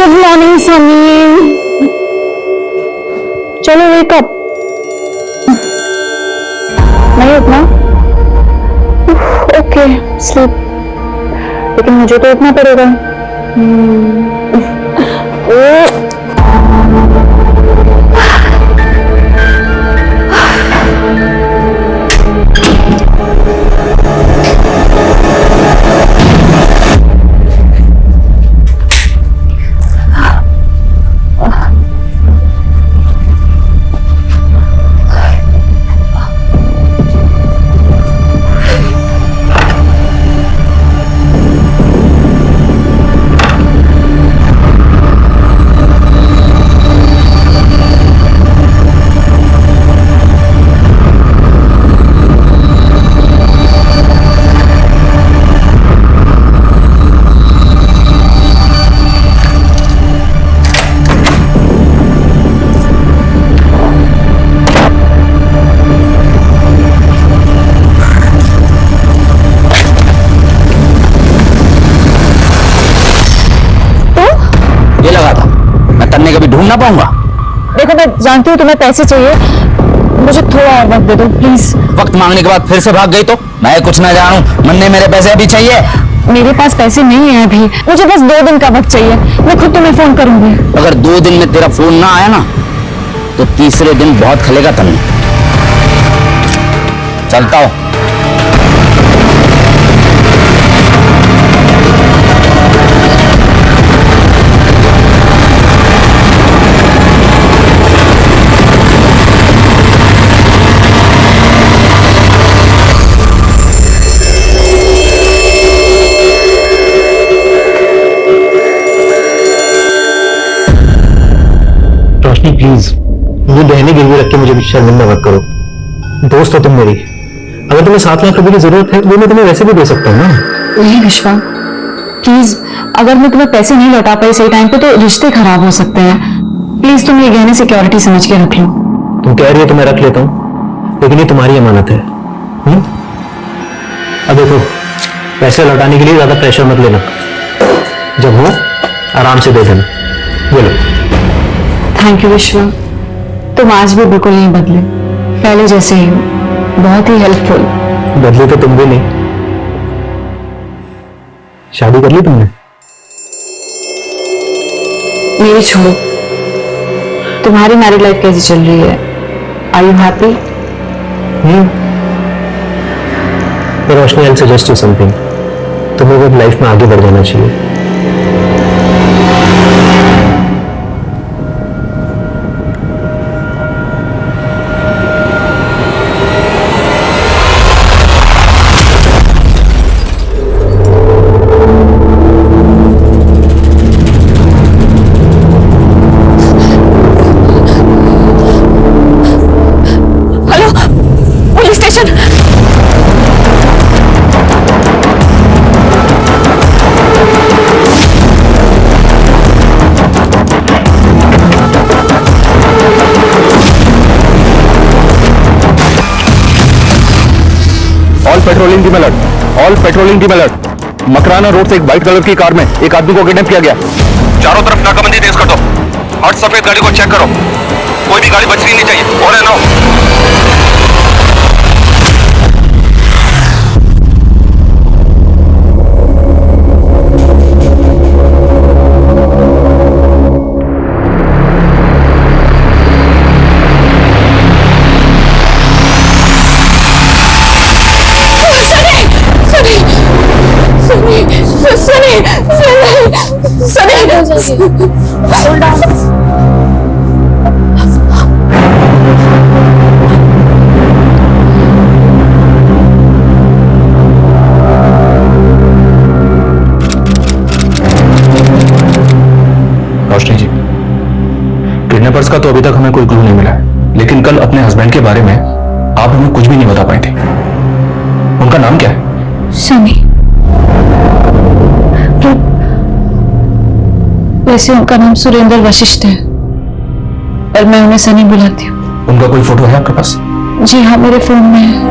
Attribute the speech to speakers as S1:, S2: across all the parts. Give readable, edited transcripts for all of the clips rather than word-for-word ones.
S1: Good morning Sunny. चलो wake up. नहीं उठना? ओके स्लीप, लेकिन मुझे तो उठना पड़ेगा। ओ
S2: कभी ढूंढ ना पाऊंगा।
S1: देखो मैं जानती हूँ तुम्हें पैसे चाहिए, मुझे थोड़ा और वक्त दे दो प्लीज।
S2: वक्त मांगने के बाद फिर से भाग गई तो मैं कुछ ना जानूं। मन्ने मेरे पैसे अभी चाहिए।
S1: मेरे पास पैसे नहीं है अभी, मुझे बस 2 दिन का वक्त चाहिए। मैं खुद तुम्हें फोन करूंगी।
S2: अगर 2 दिन में तेरा फोन ना आया ना तो तीसरे दिन बहुत खलेगा तन्ने। चलता हूं।
S3: रोशनी प्लीज, मुझे गहने गिरवी रख के मुझे शर्मिंदा मत करो। दोस्त हो तुम मेरी। अगर तुम्हें 7 लाख रुपए की जरूरत है वो मैं तुम्हें वैसे भी दे सकता हूँ ना।
S1: नहीं विश्वा प्लीज, अगर मैं तुम्हें पैसे नहीं लौटा पाई सही टाइम पे तो रिश्ते खराब हो सकते हैं। प्लीज तुम ये गहने सिक्योरिटी समझ के रख लो।
S3: तुम कह रही हो तो मैं रख लेता हूँ, लेकिन ये तुम्हारी अमानत है। अब देखो, पैसे लौटाने के लिए ज्यादा प्रेशर मत लेना। जब हो आराम से दे देना। बोलो।
S1: थैंक यू विश्वा, तुम आज भी बिल्कुल नहीं बदले, पहले जैसे ही हो, बहुत ही हेल्पफुल।
S3: बदले तो तुम भी नहीं। शादी कर ली तुमने?
S1: मेरी छोड़ो, तुम्हारी मैरिड लाइफ कैसी चल रही है? Are you happy?
S3: Roshni, I suggest you something. तुम्हें अब लाइफ में आगे बढ़ जाना चाहिए।
S4: Patrolling team alert, all patrolling team alert. Makrana road से एक व्हाइट कलर की कार में एक आदमी को किडनैप किया गया। चारों तरफ नाकाबंदी तेज कर दो। हर सफेद गाड़ी को चेक करो, कोई भी गाड़ी बचनी नहीं चाहिए। और है ना रोशनी जी, किडनैपर्स का तो अभी तक हमें कोई क्लू नहीं मिला है, लेकिन कल अपने हस्बैंड के बारे में आप हमें कुछ भी नहीं बता पाई थी। उनका नाम क्या है?
S1: सनी। वैसे उनका नाम सुरेंद्र वशिष्ठ है, पर मैं उन्हें सनी बुलाती हूँ।
S4: उनका कोई फोटो है आपके पास?
S1: जी हाँ, मेरे फोन में है।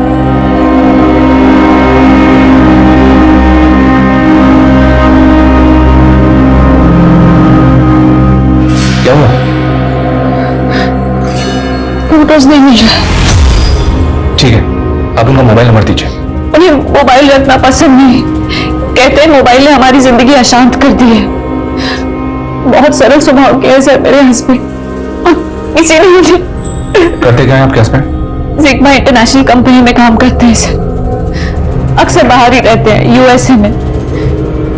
S1: फोटोज नहीं मिल रहा।
S4: ठीक है, आप उनका मोबाइल नंबर दीजिए।
S1: उन्हें मोबाइल रखना पसंद नहीं, कहते हैं मोबाइल ने हमारी जिंदगी अशांत कर दी है। बहुत सरल स्वभाव के हैं सर मेरे हस्बैंड, और किसी ने मुझे।
S4: करते क्या है आपके हस्बैंड?
S1: सिग्मा इंटरनेशनल कंपनी में काम करते हैं सर, अक्सर बाहर ही रहते हैं, यूएसए में।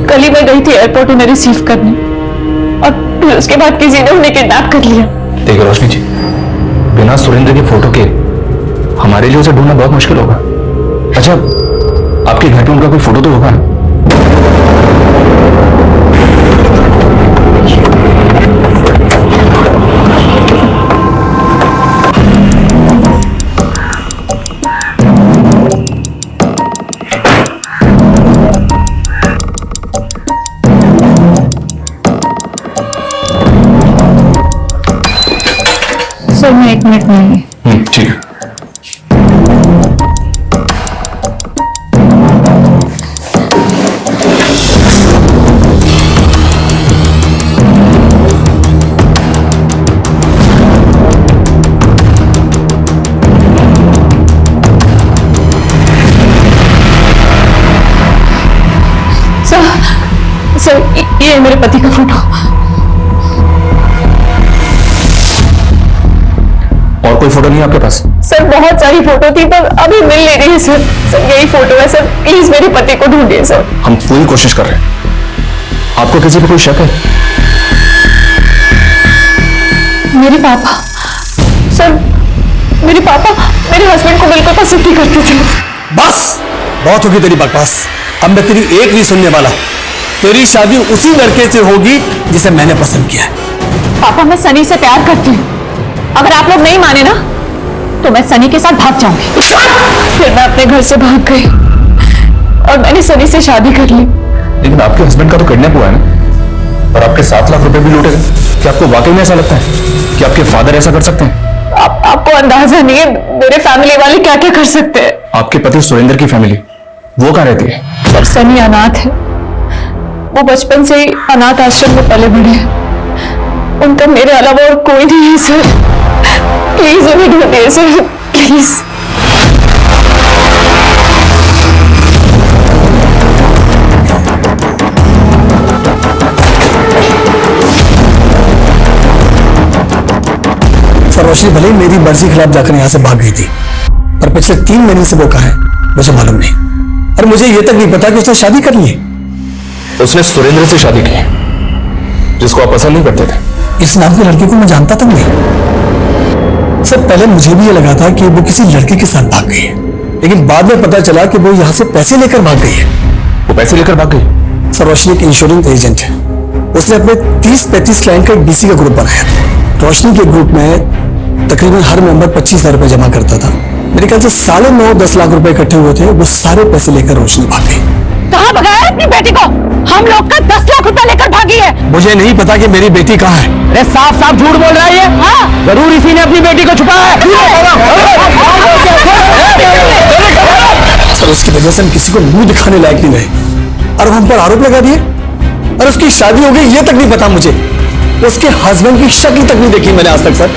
S1: कल ही मैं गई थी एयरपोर्ट उन्हें रिसीव करने, और फिर उसके बाद किसी ने उन्हें किडनैप कर लिया।
S4: देखिए रोशनी जी, बिना सुरेंद्र की फोटो के हमारे लिए उसे ढूंढना बहुत मुश्किल होगा। अच्छा, आपके घर पे उनका कोई फोटो तो होगा ना?
S1: सर मैं 1 मिनट में।
S4: ठीक है।
S1: सर ये है मेरे पति का फोटो।
S4: और कोई फोटो नहीं है आपके पास?
S1: सर बहुत सारी फोटो थी पर अभी मिल नहीं रही है सर। सर यही फोटो है सर, प्लीज मेरे पति को ढूंढिए सर।
S4: हम पूरी कोशिश कर रहे हैं। आपको किसी पे कोई शक है?
S1: मेरे पापा सर, मेरे पापा मेरे हस्बैंड को बिल्कुल पसंद नहीं करते थे।
S5: बस बहुत होगी तेरी बकवास, अब मैं तेरी एक नहीं सुनने वाला। तेरी शादी उसी लड़के से होगी जिसे मैंने पसंद किया है।
S1: पापा मैं सनी से प्यार करती हूँ, अगर आप लोग नहीं माने ना तो मैं सनी के साथ भाग जाऊंगी। फिर मैं अपने घर से भाग गई और मैंने सनी से शादी कर ली।
S4: लेकिन आपके हस्बैंड का तो किडनैप हुआ है ना, और आपके 7 लाख रुपए भी लूटे गए। क्या आपको वाकई में ऐसा लगता है कि आपके फादर ऐसा कर सकते हैं?
S1: आपको अंदाजा नहीं है मेरे फैमिली वाले क्या क्या कर सकते हैं।
S4: आपके पति सुरेंद्र की फैमिली वो कहाँ रहती है?
S1: सर सनी अनाथ है, वो बचपन से ही अनाथ आश्रम में पले बड़े हैं। उनका मेरे अलावा और कोई नहीं है सर, प्लीज उन्हें ढूंढिए सर, प्लीज।
S5: सर रोशनी भले ही मेरी मर्जी के खिलाफ जाकर यहाँ से भाग गई थी, पर पिछले 3 महीने से वो कहाँ है मुझे मालूम नहीं। और मुझे ये तक नहीं पता कि उसने शादी कर ली है।
S4: उसने सुरेंद्र से शादी की, जिसको आप पसंद नहीं करते थे।
S5: इस नाम के लड़के को मैं जानता तक नहीं। सर पहले मुझे भी ये लगा था कि वो किसी लड़के के साथ भाग गई है, लेकिन बाद में पता चला कि वो यहाँ से पैसे लेकर भाग गई है।
S4: वो पैसे लेकर भाग गई?
S5: सर रोशनी एक इंश्योरेंस एजेंट है, उसने अपने 30-35 क्लाइंट का एक डीसी का ग्रुप बनाया था। रोशनी के ग्रुप में तकरीबन हर मेंबर 25,000 रुपए जमा करता था। मेरे ख्याल से 9.5-10 लाख रुपए इकट्ठे हुए थे। वो सारे पैसे लेकर रोशनी भाग गई।
S1: कहाँ भगाया अपनी बेटी को? हम लोग का 10 लाख रुपए लेकर भागी है।
S5: मुझे नहीं पता कि मेरी बेटी कहाँ है।
S2: अरे साफ साफ झूठ बोल रहा है ये।
S1: हाँ?
S2: जरूर इसी ने अपनी बेटी को छुपाया है।
S5: सर उसकी वजह से हम किसी को मुंह दिखाने लायक नहीं रहे और हम पर आरोप लगा दिए। और उसकी शादी हो गई ये तक नहीं पता मुझे। उसके हस्बैंड की शक्ल तक नहीं देखी मैंने आज तक सर।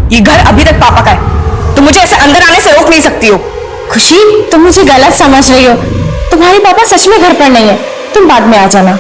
S6: ये घर अभी तक पापा का है, तुम मुझे ऐसे अंदर आने से रोक नहीं सकती हो।
S7: खुशी तुम मुझे गलत समझ रही हो, तुम्हारे पापा सच में घर पर नहीं है, तुम बाद में आ जाना।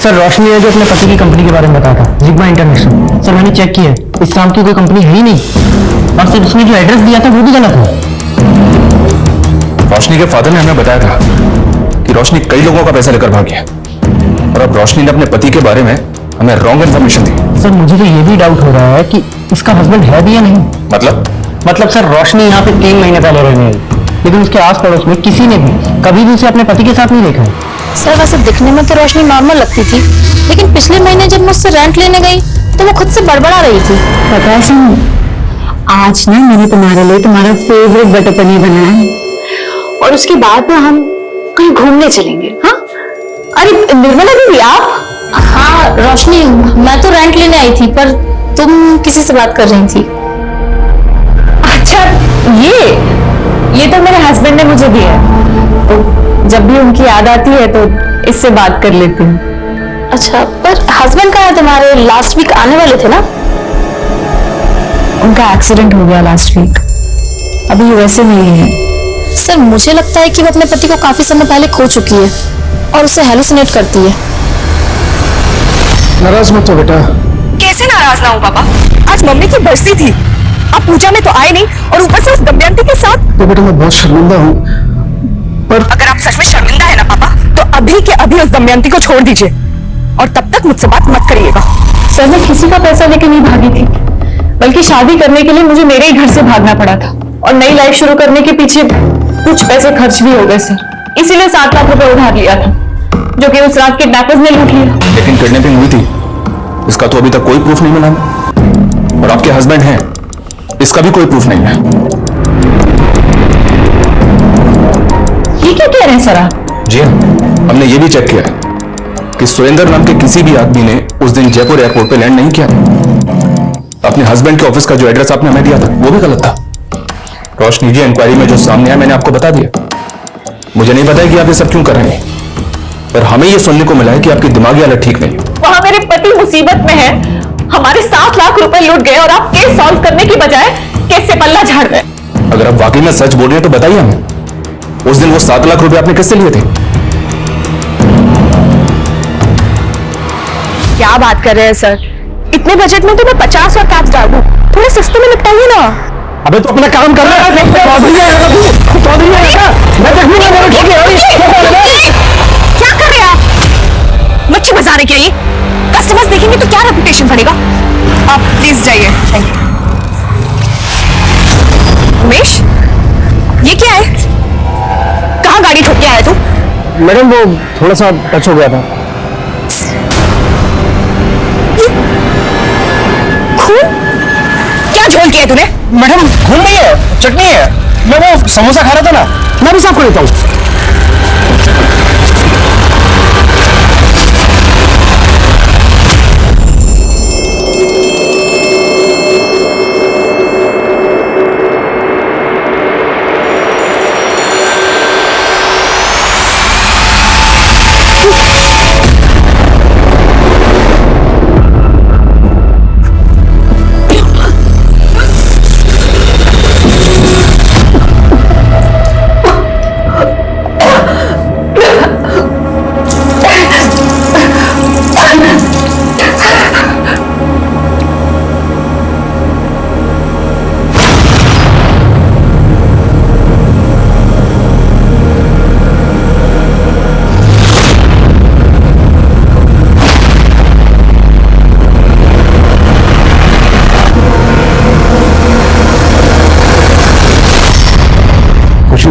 S3: सर रोशनी ने जो अपने पति की कंपनी के बारे में बताया था, जिग्मा इंटरनेशनल। सर मैंने चेक किया, इस नाम की कोई कंपनी है ही नहीं, और सिर्फ उसने जो एड्रेस दिया था वो भी गलत है।
S4: रोशनी के फादर ने हमें बताया था कि रोशनी कई लोगों का पैसा लेकर भाग गया, और अब रोशनी ने अपने पति के बारे में हमें रॉन्ग इन्फॉर्मेशन दी।
S3: सर मुझे तो ये भी डाउट हो रहा है कि इसका हस्बैंड है भी या नहीं।
S4: मतलब
S3: सर रोशनी यहाँ पे 3 महीने पहले रहने आई, लेकिन उसके आस पड़ोस में किसी ने भी कभी भी उसे अपने पति के साथ नहीं देखा है।
S7: सर वैसे दिखने में तो रोशनी नॉर्मल लगती थी, लेकिन पिछले महीने जब मुझसे रेंट लेने गई तो वो खुद से बड़बड़ा रही थी।
S1: पता है सिंह, आज ना मैंने तुम्हारे लिए तुम्हारा फेवरेट बटर पनीर बनाया है और उसके बाद ना हम कहीं घूमने चलेंगे। हाँ, अरे निर्मला दीदी आप?
S7: हाँ रोशनी, मैं तो रेंट लेने आई थी पर तुम किसी से बात कर रही थी।
S1: अच्छा, ये तो मेरे हस्बैंड ने मुझे दिया है, तो जब भी उनकी याद आती है तो इससे बात कर लेती हूँ।
S7: अच्छा, पर हस्बैंड कहाँ है तुम्हारे? लास्ट वीक आने वाले थे ना?
S1: उनका एक्सीडेंट हो गया लास्ट वीक, अभी यूएसए में ही है।
S7: सर मुझे लगता है कि वो अपने पति को काफी समय पहले खो चुकी है और उसे हेलुसिनेट करती है।
S5: नाराज मत हो बेटा।
S6: कैसे नाराज ना हूँ पापा? आज मम्मी की बरसी थी, आप पूजा में तो आए नहीं और ऊपर से उस दमयंती के साथ।
S5: तो बेटा मैं बहुत शर्मिंदा हूँ, पर
S6: अगर आप सच में शर्मिंदा है ना पापा, तो अभी के अभी उस दमयंती को छोड़ दीजिए और तब तक मुझसे बात मत करिएगा।
S1: सर मैं किसी का पैसा लेके नहीं भागी थी, बल्कि शादी करने के लिए मुझे मेरे ही घर से भागना पड़ा था और नई लाइफ शुरू करने के पीछे कुछ पैसे खर्च भी हो गए सर, इसीलिए 7 लाख रुपए उधार लिया था, जो कि उस रात किडनैपर्स ने लूट लिया।
S4: लेकिन किडनैपिंग हुई थी, इसका तो अभी तक कोई प्रूफ नहीं मिला, और आपके हस्बैंड हैं, इसका भी कोई प्रूफ नहीं है।
S1: ये क्या कह रहे हैं सर आप?
S4: जी हाँ, हमने ये भी चेक किया है कि सुरेंद्र नाम के किसी भी आदमी ने उस दिन जयपुर एयरपोर्ट पे लैंड नहीं किया। अपने हस्बैंड के ऑफिस का जो एड्रेस आपने हमें दिया था वो भी गलत था। रोशनी जी, इंक्वायरी में जो सामने आया मैंने आपको बता दिया। मुझे नहीं पता है कि आप ये सब क्यों कर रहे हैं, पर हमें ये सुनने को मिला है कि आपकी दिमागी हालत ठीक नहीं।
S1: वहां मेरे पति मुसीबत में है, हमारे 7 लाख रुपए लूट गए और आप केस सॉल्व करने की बजाय केस से पल्ला झाड़ रहे हैं।
S4: अगर आप वाकई में सच बोल रहे हैं तो बताइए हमें, उस दिन वो 7 लाख रुपए आपने किससे लिए थे?
S6: क्या बात कर रहे हैं सर, इतने बजट में तो मैं 50 और कैब्स डाल दूं, थोड़े सस्ते में निपटाइए ना।
S5: अबे तो अपना काम कर रहा है।
S6: क्या कर रहे हैं आप? मच्छी बचाने के लिए कस्टमर्स देखेंगे तो क्या रेपुटेशन बढ़ेगा। आप प्लीज जाइए। Thank you. उमेश, ये क्या है? कहाँ गाड़ी ठोक के आया तू?
S5: मैडम वो थोड़ा सा टच हो गया था।
S6: खून? क्या झोल किया तूने?
S5: मैडम खून नहीं है, चटनी है। मैं वो समोसा खा रहा था ना, मैं भी साफ कर देता हूँ।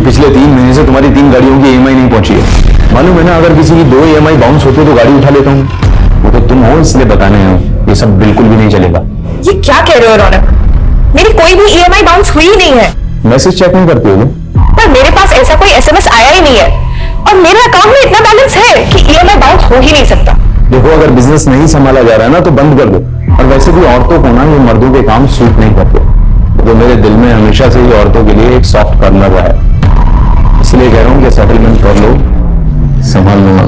S4: पिछले 3 महीने से तुम्हारी 3 गाड़ियों की EMI नहीं पहुंची है। मालूम है ना, अगर किसी की 2 EMI बाउंस होती तो गाड़ी उठा लेता हूँ। वो तो तुम हो इसलिए बताने आया हूँ, ये सब बिल्कुल भी नहीं चलेगा।
S6: ये क्या कह रहे हो रौनक? मेरी कोई भी EMI बाउंस हुई ही नहीं है।
S4: मैसेज चेक नहीं करती हो?
S6: पर मेरे पास ऐसा कोई SMS आया ही नहीं है और मेरे अकाउंट में इतना बैलेंस है कि EMI बाउंस हो ही नहीं सकता।
S4: देखो, अगर बिजनेस नहीं संभाला जा रहा है ना तो बंद कर दो। और वैसे भी औरतों को ना ये मर्दों के काम सूट नहीं करते, तो मेरे दिल में हमेशा से ही औरतों के लिए एक सॉफ्ट कॉर्नर रहा है, इसलिए कह रहा हूँ कि सेटलमेंट कर लो, संभाल लूंगा।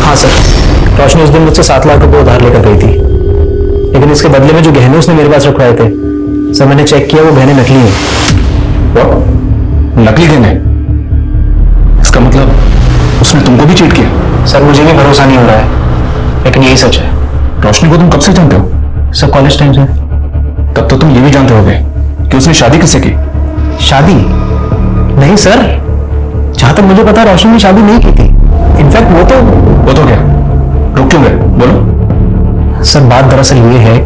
S3: हाँ सर, रोशनी उस दिन मुझसे 7 लाख रुपए उधार लेकर गई थी, लेकिन इसके बदले में जो गहने उसने मेरे पास रखवाए थे सर, मैंने चेक किया वो गहने नकली हैं।
S4: नकली गहने? इसका मतलब उसने तुमको भी चीट किया?
S3: सर मुझे भी भरोसा नहीं हो रहा है, लेकिन यही सच है।
S4: रोशनी को तुम कब से जानते हो?
S3: सर कॉलेज टाइम से।
S4: तब तो तुम ये भी जानते होगे कि उसने शादी किससे की?
S3: शादी? नहीं सर, जहां तक मुझे पता रोशनी ने शादी नहीं की थी। इनफैक्ट वो तो
S4: क्या? रुक क्यों गए? बोलो।
S3: सर बात दरअसल ये है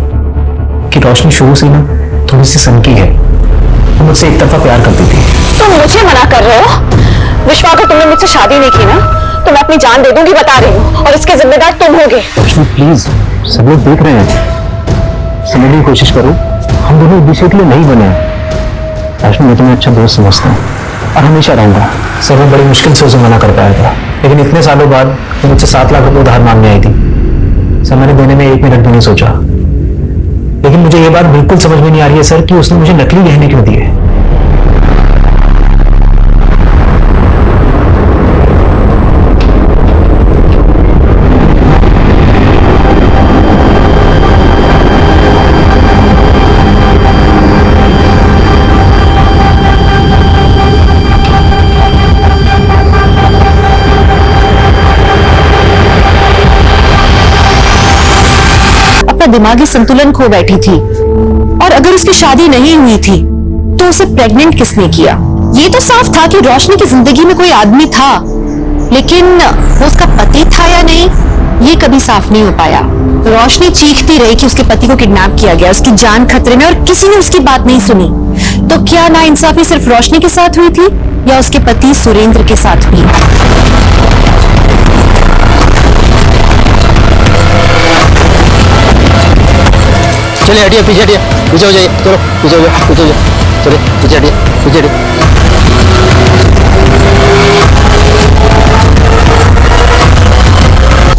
S3: कि रोशनी शुरू से ना थोड़ी सी सनकी है, वो मुझसे एक तरफा प्यार करती थी।
S1: तुम मुझे मना कर रहे हो?
S6: विश्वा, अगर तुमने मुझसे शादी नहीं की ना तो मैं अपनी जान दे दूंगी, बता रही हूँ, और इसके जिम्मेदार तुम होगे।
S3: रोशनी प्लीज, सब लोग देख रहे हैं, समझने की कोशिश करो। हम दोनों एक दूसरे के लिए नहीं बने हैं। रोशनी, मैं तुम्हें अच्छा दोस्त समझता हूँ और हमेशा रहूंगा। सर, मैं बड़ी मुश्किल से उसे मना कर पाया था, लेकिन इतने सालों बाद वो मुझसे 7 लाख रुपए उधार मांगने आई थी। सर, मैंने देने में 1 मिनट भी नहीं सोचा, लेकिन मुझे ये बात बिल्कुल समझ में नहीं आ रही है सर कि उसने मुझे नकली गहने क्यों दिए।
S6: दिमागी संतुलन खो बैठी थी, और अगर उसकी शादी नहीं हुई थी तो उसे प्रेग्नेंट किसने किया? ये तो साफ था कि रोशनी की जिंदगी में कोई आदमी था, लेकिन वो उसका पति था या नहीं, ये कभी साफ नहीं हो पाया। रोशनी चीखती रही कि उसके पति को किडनैप किया गया, उसकी जान खतरे में, और किसी ने उसकी बात नहीं सुनी। तो क्या नाइंसाफी सिर्फ रोशनी के साथ हुई थी या उसके पति सुरेंद्र के साथ भी?
S2: चलिए हटिए, पीछे हटिए, पीछे हो जाइए, चलो पीछे हो जाओ, पीछे हो जाओ, चलिए पीछे हटिए, पीछे हटिए।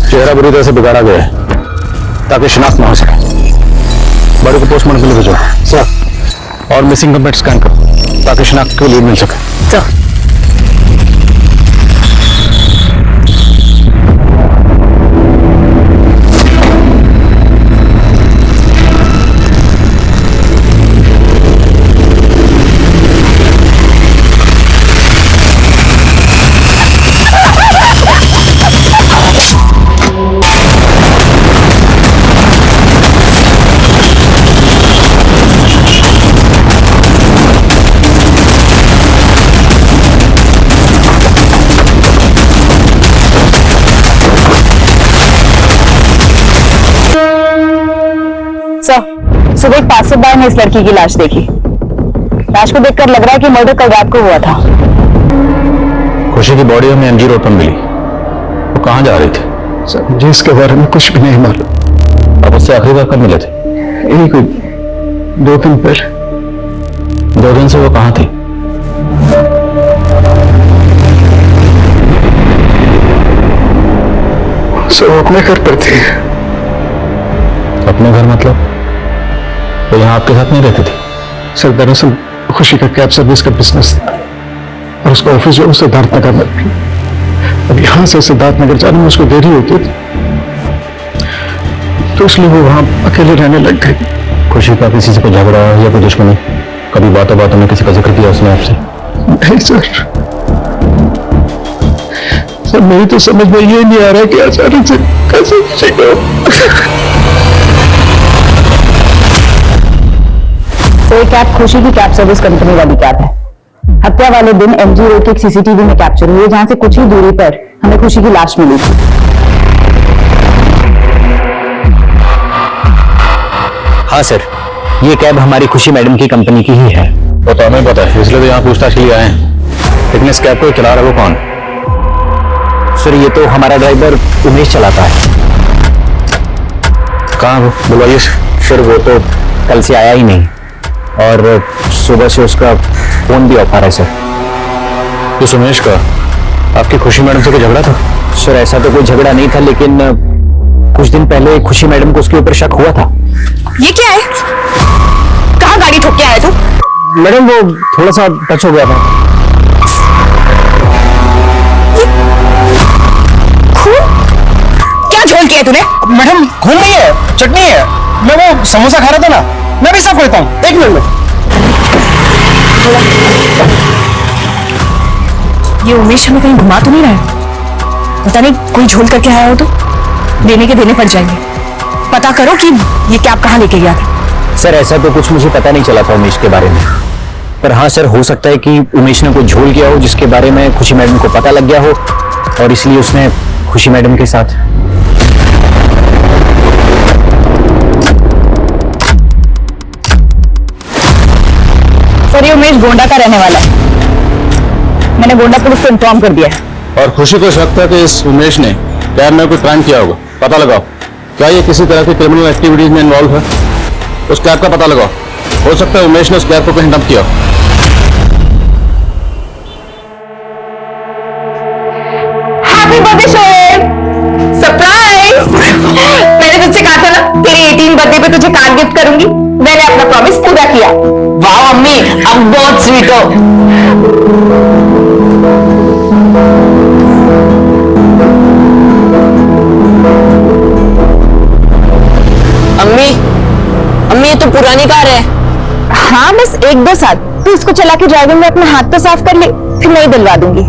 S4: चेहरा बुरी तरह से बिगाड़ा गया है ताकि शिनाख्त ना हो सके। बॉडी को पोस्टमार्टम के लिए भेजो सर, और मिसिंग कंप्लेंट स्कैन करो ताकि शिनाख्त के लिए मिल सके। सर,
S6: सुबह एक पासेबार ने इस लड़की की लाश देखी। लाश को देखकर लग रहा है कि मर्डर कल रात को हुआ था।
S4: खुशी की बॉडी हमें एमजी रोड पर मिली। वो कहाँ जा रही थी?
S5: सर, मुझे इसके बारे में कुछ भी नहीं मालूम।
S4: अब उससे आखिरी बार कब मिले थे?
S5: यही कोई 2 दिन पहले।
S4: 2 दिन से वो कहाँ थी?
S5: सर, वो अपने घर पर थी।
S4: अपने घर मतलब? तो यहाँ आपके साथ नहीं रहती थी?
S5: सर, दरअसल खुशी का कैब सर्विस का बिजनेस था और उसका ऑफिस जो सिद्धार्थनगर में थी। अब यहाँ से सिद्धार्थनगर जाने में उसको देरी होती थी, तो इसलिए वो वहां अकेले रहने लग गई।
S4: खुशी का किसी से कोई झगड़ा या कोई दुश्मनी? कभी बातों बातों में किसी का जिक्र किया उसने आपसे?
S5: नहीं सर, मेरी तो समझ में ये नहीं आ रहा कि अचानक से कैसे खुशी को।
S6: तो ये कैब खुशी की कैब सर्विस कंपनी वाली कैब है। हत्या वाले दिन एमजी रोड के एक सीसीटीवी में कैप्चर हुई है, जहां से कुछ ही दूरी पर हमें खुशी की लाश मिली थी।
S2: हाँ सर, ये कैब हमारी खुशी मैडम की कंपनी की ही है।
S4: वो तो हमें पता है, इसलिए तो यहाँ पूछताछ के लिए आए हैं। लेकिन इस कैब को चला रहा है वो कौन?
S2: सर, ये तो हमारा ड्राइवर उमेश चलाता है।
S4: कहाँ वो? बुलवाइए।
S2: सर, वो तो कल से आया ही नहीं, और सुबह से उसका फोन भी ऑफ आ रहा है सर।
S4: इस उमेश का आपकी खुशी मैडम से कोई झगड़ा था?
S2: सर, ऐसा तो कोई झगड़ा नहीं था, लेकिन कुछ दिन पहले खुशी मैडम को उसके ऊपर शक हुआ था।
S6: ये क्या है? कहाँ गाड़ी ठोक के आया तू?
S2: मैडम, वो थोड़ा सा टच हो गया था।
S6: क्या झोल किया तूने?
S5: मैडम, खून नहीं है, चटनी है। मैं वो समोसा खा रहा था ना, मैं भी साफ करता हूँ। 1 मिनट में।
S6: ये उमेश हमें कहीं घुमा तो नहीं रहा है? पता नहीं कोई झोल करके आया हो तो देने के देने पड़ जाएंगे। पता करो कि ये कैब कहाँ लेके गया था।
S2: सर, ऐसा तो कुछ मुझे पता नहीं चला था उमेश के बारे में, पर हाँ सर, हो सकता है कि उमेश ने कोई झोल किया हो जिसके बारे में खुशी मैडम को पता लग गया हो, और इसलिए उसने खुशी मैडम के साथ।
S6: सर, ये उमेश गोंडा का रहने वाला है। मैंने गोंडा पुलिस को इन्फॉर्म कर दिया है।
S4: और खुशी को शक था कि इस उमेश ने कैब में कोई क्राइम किया होगा। पता लगाओ, क्या ये किसी तरह की क्रिमिनल एक्टिविटीज में इन्वॉल्व है? उस कैब का पता लगाओ, हो सकता है उमेश ने उस कैब को कहीं डंप किया हो।
S6: Happy birthday Shoaib, surprise. मैंने तुझसे कहा था ना तेरे 18 बर्थडे पे तुझे कार गिफ्ट करूंगी। मैंने अपना प्रॉमिस पूरा किया। वाह अम्मी, अब बहुत स्वीट हो। अम्मी, अम्मी ये तो पुरानी कार है। हाँ बस 1-2 साल, तू इसको चला के ड्राइविंग में अपना हाथ तो साफ कर ले, फिर नई दिलवा दूंगी।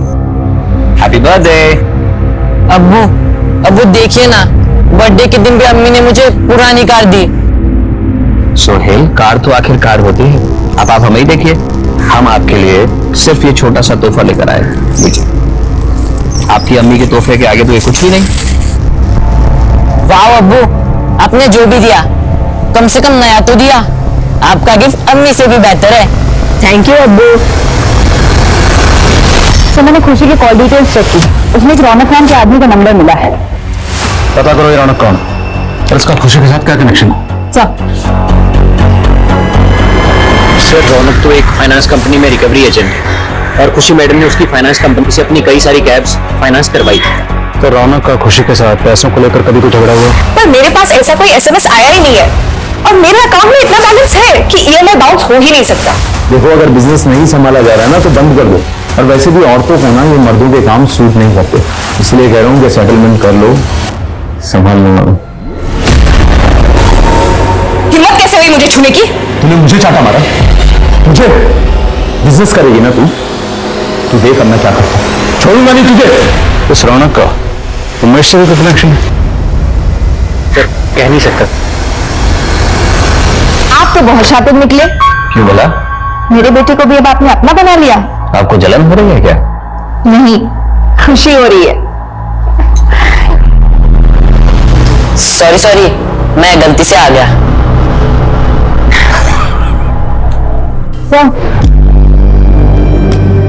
S2: Happy birthday.
S6: अब्बू देखिए ना, बर्थडे के दिन भी अम्मी ने मुझे पुरानी कार दी।
S2: सोहेल, कार तो आखिर कार होती है। अब आप हमें ही देखिए, हम आपके लिए सिर्फ ये छोटा सा तोहफा लेकर आए। लीजिए, आपकी अम्मी के तोहफे के आगे तो ये कुछ ही नहीं।
S6: वाह अब्बू, आपने जो भी दिया कम से कम नया तो दिया। आपका गिफ्ट अम्मी से भी बेहतर है। थैंक यू अब्बू।
S1: सर मैंने खुशी की कॉल डिटेल्स चेक की, उसमें एक रौनक नाम के आदमी का नंबर मिला है।
S4: पता करो ये रौनक कौन और इसका खुशी के साथ क्या कनेक्शन है।
S2: सर रौनक तो एक फाइनेंस कंपनी में रिकवरी एजेंट है और खुशी मैडम ने उसकी फाइनेंस कंपनी से अपनी कई सारी कैब्स फाइनेंस करवाई थी।
S4: तो रौनक का खुशी के साथ पैसों को लेकर कभी कोई झगड़ा हुआ?
S6: पर मेरे पास ऐसा कोई एसएमएस आया ही नहीं है और मेरे अकाउंट में इतना बैलेंस है कि ईएमआई बाउंस हो ही नहीं सकता।
S3: देखो, अगर बिजनेस नहीं संभाला जा रहा है ना तो बंद कर दो। और वैसे भी औरतों को ना ये मर्दों के काम सूट नहीं करते, इसलिए कह रहा हूँ कि सेटलमेंट कर लो, संभाल लो।
S6: हिम्मत कैसे हुई मुझे छूने की?
S3: तूने मुझे चाटा मारा? मुझे बिजनेस करेगी ना तू देख अब मैं क्या करता हूं। छोड़ूंगा नहीं तुझे।
S4: इस रौनक का उमेश से भी कोई कनेक्शन है?
S2: सर कह नहीं सकता।
S1: आप तो बहुत शातिर निकले।
S2: क्यों बोला?
S1: मेरे बेटे को भी अब आपने अपना बना लिया।
S2: आपको जलन हो रही है क्या?
S1: नहीं, खुशी हो रही है।
S6: सॉरी, मैं गलती से आ गया।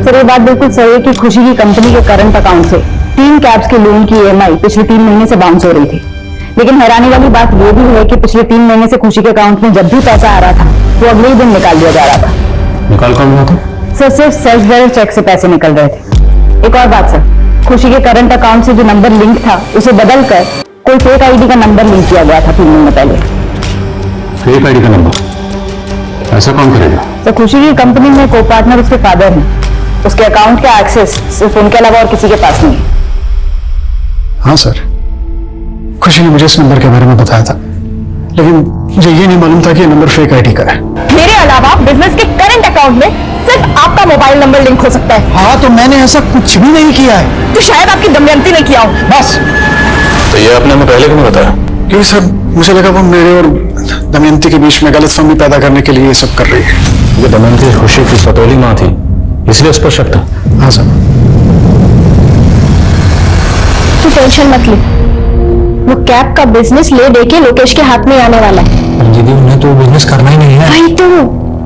S1: सर ये बात बिल्कुल सही है कि खुशी की कंपनी के करंट अकाउंट से 3 कैब्स के लोन की ईएमआई पिछले 3 महीने से बाउंस हो रही थी। लेकिन हैरानी वाली बात ये भी है कि पिछले 3 महीने से खुशी के अकाउंट में जब भी पैसा आ रहा था वो अगले ही दिन निकाल दिया जा रहा था।
S3: निकाल कौन रहा था?
S1: सर सिर्फ सेल्फ वेल चेक से पैसे निकल रहे थे। एक और बात सर, खुशी के करंट अकाउंट से जो नंबर लिंक था उसे बदल कर कोई फेक आईडी का नंबर लिंक किया गया था 3 महीने पहले।
S3: फेक आईडी का नंबर? ऐसा कौन करेगा?
S1: तो खुशी की कंपनी में को पार्टनर उसके फादर हैं। उसके अकाउंट का एक्सेस सिर्फ उनके अलावा और किसी के पास नहीं है।
S5: हाँ सर, खुशी ने मुझे इस नंबर के बारे में बताया था, लेकिन मुझे ये नहीं मालूम था कि ये नंबर फेक आईडी का है।
S1: मेरे अलावा बिजनेस के करंट अकाउंट में सिर्फ आपका मोबाइल नंबर लिंक हो सकता है।
S5: हाँ तो मैंने ऐसा कुछ भी नहीं किया है।
S1: तो शायद आपकी दमयंती ने किया हो।
S5: बस।
S4: तो ये आपने हमें पहले क्यों बताया?
S5: क्योंकि सर मुझे लगा वो मेरे और दमयंती के बीच में गलतफहमी पैदा करने के लिए ये सब कर रही है।
S4: ये दमयंती खुशी की सतोली माँ थी, इसलिए उस पर शक था।
S5: हाँ सर।
S7: तू टेंशन मत ले, वो कैब का बिजनेस ले दे के लोकेश के हाथ में आने वाला है।
S3: दीदी उन्हें तो बिजनेस करना ही नहीं है।
S7: भाई तो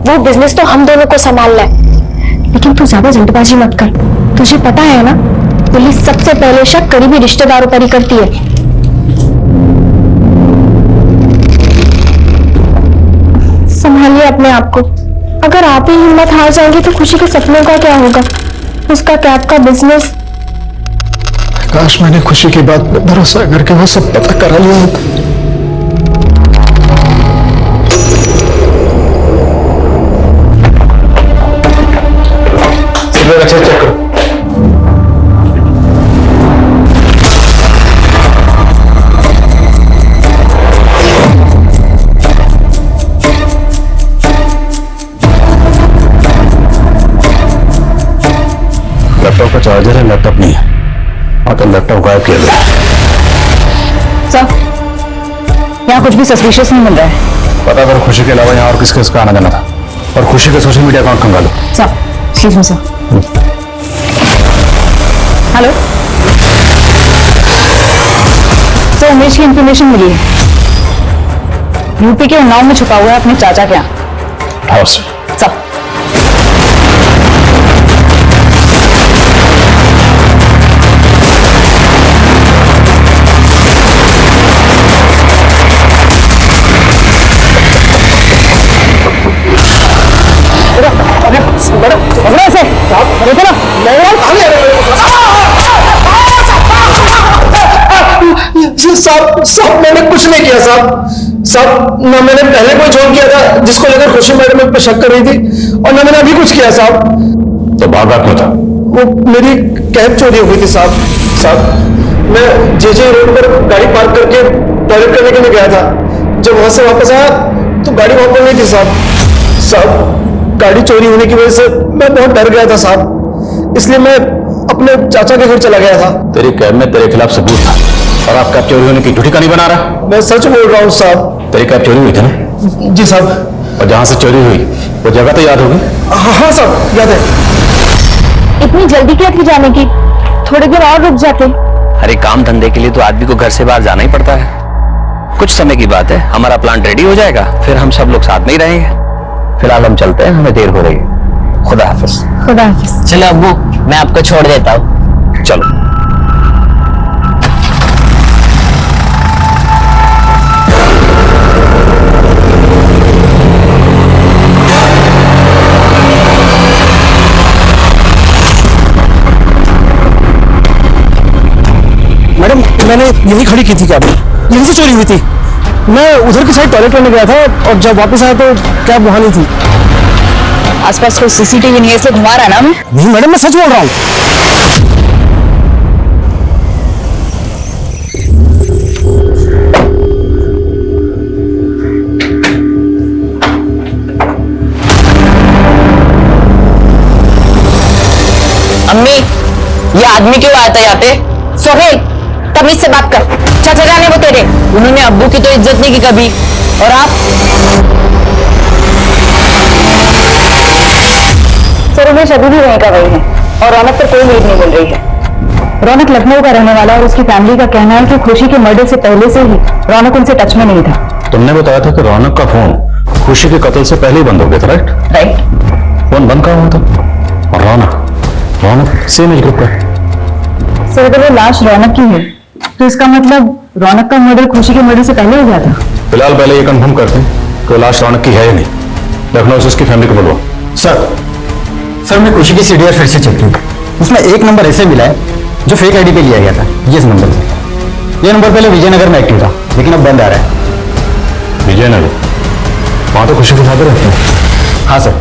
S7: वो बिजनेस तो हम दोनों को संभालना है, लेकिन तू ज्यादा जल्दबाजी मत कर। तुझे पता है ना, पुलिस सबसे पहले शक करीबी रिश्तेदारों पर ही करती है। संभालिए अपने आप को। अगर आप ही हिम्मत हार जाएंगे तो खुशी के सपनों का क्या होगा? उसका कैब का बिजनेस।
S5: काश मैंने खुशी की बात पर भरोसा करके वो सब पता करा लिया होता।
S4: अच्छा चेक करो। लैपटॉप का चार्जर है, लैपटॉप नहीं है। हाँ तो लैपटॉप गायब किया गया।
S1: सर यहाँ कुछ भी सस्पिशियस नहीं मिल रहा है।
S4: पता करो खुशी के अलावा यहाँ और किसका इसका आना जाना था, और खुशी का सोशल मीडिया अकाउंट खंगालो।
S1: Sir excuse me sir. Hello sir, Umesh की इंफॉर्मेशन मिली है। यूपी के उन्नाव में छुपा हुआ है अपने चाचा के यहाँ।
S4: हाँ सर।
S1: सर
S3: मैडम पकड़ो इसे, देखो ना साहब मैंने कुछ नहीं किया साहब ना मैंने पहले कोई जॉब किया था जिसको लेकर खुशी मैडम पे शक कर रही थी और ना मैंने अभी कुछ किया साहब।
S4: तो भागा क्यों था?
S3: वो मेरी कैब चोरी हो गई थी साहब। मैं जे रोड पर गाड़ी पार्क करके टॉयलेट करने के लिए गया था। जब वहां से वापस आया तो गाड़ी वहां पर नहीं थी साहब। गाड़ी चोरी होने की वजह से मैं बहुत डर गया था साहब, इसलिए मैं अपने चाचा के घर चला गया था।
S4: तेरी कैब में तेरे खिलाफ सबूत था और आप कैब चोरी होने की झूठी कहानी बना रहा।
S3: मैं सच बोल रहा हूँ साहब।
S4: तेरी कैब चोरी हुई थी ना?
S3: जी साहब।
S4: और जहां से चोरी हुई वो जगह तो याद होगी?
S3: हाँ साहब याद है।
S7: इतनी जल्दी क्या थी जाने की, थोड़ी देर और रुक जाते।
S2: अरे काम धंधे के लिए तो आदमी को घर से बाहर जाना ही पड़ता है। कुछ समय की बात है, हमारा प्लांट रेडी हो जाएगा, फिर हम सब लोग साथ में ही रहेंगे। फिलहाल हम चलते हैं, हमें देर हो रही है। खुदा हाफिज।
S7: खुदा हाफिज।
S6: चलो अब्बू, मैं आपको छोड़ देता हूँ।
S2: चलो।
S3: मैडम मैंने यही खड़ी की थी कैब, यहीं से चोरी हुई थी। मैं उधर की साइड टॉयलेट करने गया था और जब वापस आया तो कैब वहां नहीं थी।
S6: आसपास कोई सीसीटीवी नहीं है इसलिए घुमा रहा है ना मैं।
S3: नहीं मैडम मैं सच बोल रहा हूँ।
S6: अम्मी, ये आदमी क्यों आया था यहाँ पे? सोहेल, तमीज से बात कर। चाचा जाने वो तेरे, उन्होंने अब्बू की तो इज्जत नहीं की कभी। और आप?
S1: सर उमेश अभी भी वहीं का वही है और रौनक पर कोई लीड नहीं मिल रही है। रौनक लखनऊ का रहने वाला और उसकी फैमिली का कहना है कि खुशी के मर्डर से पहले से ही रौनक उनसे टच में नहीं था।
S4: तुमने बताया था कि रौनक का फोन खुशी के कत्ल से पहले ही बंद हो गया था, राइट?
S1: राइट।
S4: फोन बंद कहाँ हुआ था? और रौनक सेम एज ग्रुप का।
S1: सर अगर वो लाश रौनक की है तो इसका मतलब रौनक का मर्डर खुशी के मर्डर से पहले हो गया था।
S4: फिलहाल पहले ये कंफर्म करते हैं कि लाश रौनक की है या नहीं। लखनऊ से उसकी फैमिली को बुलवाओ।
S3: सर मैं खुशी की सीडीआर फिर से चेक की, उसमें एक नंबर ऐसे मिला है जो फेक आईडी पे लिया गया था। ये नंबर से, ये नंबर पहले विजयनगर में एक्टिव था लेकिन अब बंद आ रहा है।
S4: विजयनगर? वहां तो खुशी के फादर रहते हैं।
S3: हाँ सर,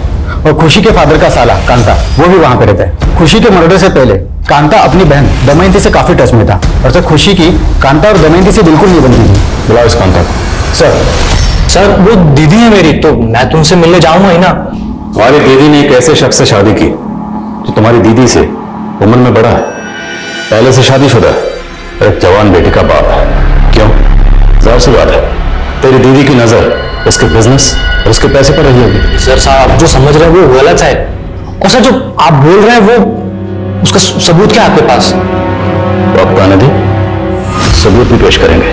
S3: और खुशी के फादर का साला कांता वो भी वहां पे रहता है। खुशी के मर्डर से पहले कांता अपनी बहन दमयंती से काफी टच में था और सर खुशी की कांता और दमयंती से बिल्कुल नहीं बनती थी।
S4: बुलाओ इस कांता को।
S3: सर वो दीदी है मेरी, तो मैं तुमसे मिलने जाऊंगा ही ना।
S4: तुम्हारी दीदी ने एक ऐसे शख्स से शादी की जो तुम्हारी दीदी से उम्र में बड़ा है, पहले से शादीशुदा है और एक जवान बेटी का बाप है। क्यों? जाहिर सी बात है, तेरी दीदी की नजर उसके बिजनेस और उसके पैसे पर रही होगी।
S3: सर साहब आप जो समझ रहे हैं वो गलत है, और सर जो आप बोल रहे हैं वो उसका सबूत क्या है आपके पास?
S4: वक्त आने दे, सबूत भी पेश करेंगे।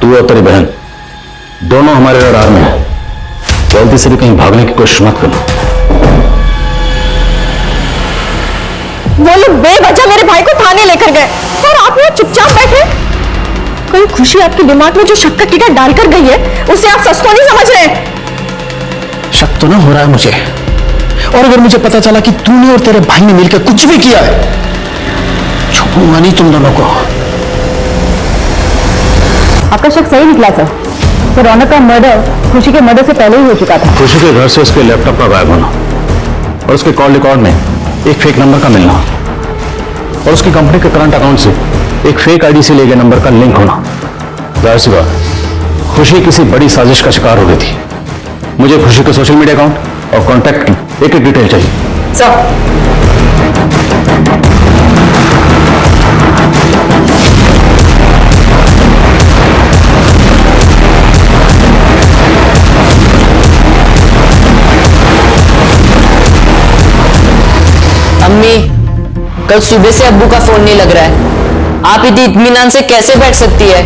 S4: तू और तेरी बहन दोनों हमारे रडार में है, गलती से भी कहीं भागने की कोशिश मत करना।
S7: वो लोग बेवजह मेरे भाई को थाने लेकर गए और आप यहाँ चुपचाप बैठे। कोई खुशी आपके दिमाग में जो शक का कीड़ा डालकर गई है उसे आप सच तो नहीं समझ रहे?
S3: शक तो ना हो रहा है मुझे, और अगर मुझे पता चला कि तूने और तेरे भाई ने मिलकर कुछ भी किया है, छोड़ूंगा नहीं तुम दोनों को।
S1: आपका शक सही निकला सर रौनक का मर्डर खुशी के मर्डर से पहले ही हो चुका था।
S4: खुशी के घर से उसके लैपटॉप का गायब होना और उसके कॉल रिकॉर्ड में एक फेक नंबर का मिलना और उसकी कंपनी के करंट अकाउंट से एक फेक आईडी से लिए गए नंबर का लिंक होना, जाहिर सी बात खुशी किसी बड़ी साजिश का शिकार हो गई थी। मुझे खुशी के सोशल मीडिया अकाउंट और कॉन्टैक्ट की एक डिटेल चाहिए।
S6: अम्मी, कल सुबह से अब्बू का फोन नहीं लग रहा है। आप इतनी इत्मीनान से कैसे बैठ सकती है?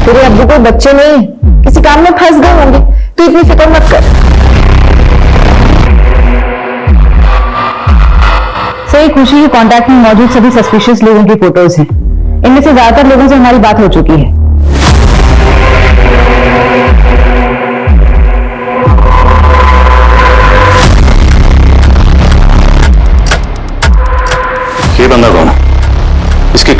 S1: तेरे अब्बू को बच्चे नहीं किसी काम में फंस गए होंगे, तो इतनी फिक्र मत कर। सही खुशी के कांटेक्ट में मौजूद सभी सस्पिशियस लोगों की फोटोज हैं। इनमें से ज्यादातर लोगों से हमारी बात हो चुकी है।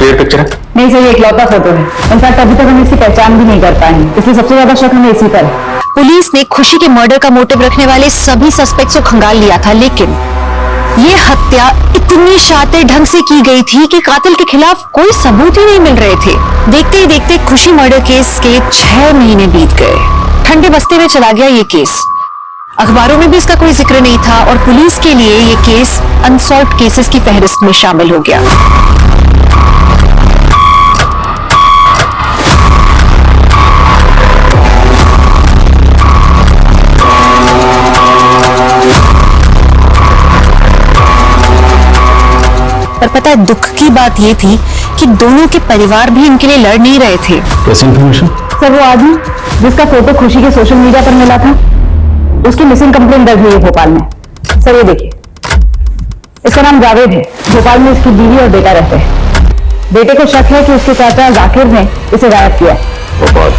S4: क्लियर पिक्चर है?
S8: नहीं सर, ये इकलौता फोटो है। इनफैक्ट अभी तक हम इसकी पहचान भी नहीं कर पाए हैं, इसलिए सबसे ज्यादा शक हमें इसी पर है।
S6: पुलिस ने खुशी के मर्डर का मोटिव रखने वाले सभी सस्पेक्ट्स को खंगाल लिया था, लेकिन ये हत्या इतनी शातिर ढंग से की गई थी कि कातिल के खिलाफ कोई सबूत ही नहीं मिल रहे थे। देखते ही देखते खुशी मर्डर केस के 6 महीने बीत गए। ठंडे बस्ते में चला गया ये केस। अखबारों में भी इसका कोई जिक्र नहीं था और पुलिस के लिए ये केस अनसॉल्व्ड केसेस की फहरिस्त में शामिल हो गया। पर पता है, दुख की बात ये थी कि दोनों के परिवार भी इनके लिए लड़ नहीं रहे थे।
S3: कैसी इंफॉर्मेशन?
S8: सर, वो आदमी जिसका फोटो खुशी के सोशल मीडिया पर मिला था, उसकी मिसिंग कंप्लेंट दर्ज हुई है भोपाल में। सर ये देखिए, इसका नाम जावेद है। भोपाल में इसकी बीवी और बेटा रहते हैं। बेटे को शक है कि उसके चाचा जाकिर ने इसे गायब किया।
S3: भोपाल,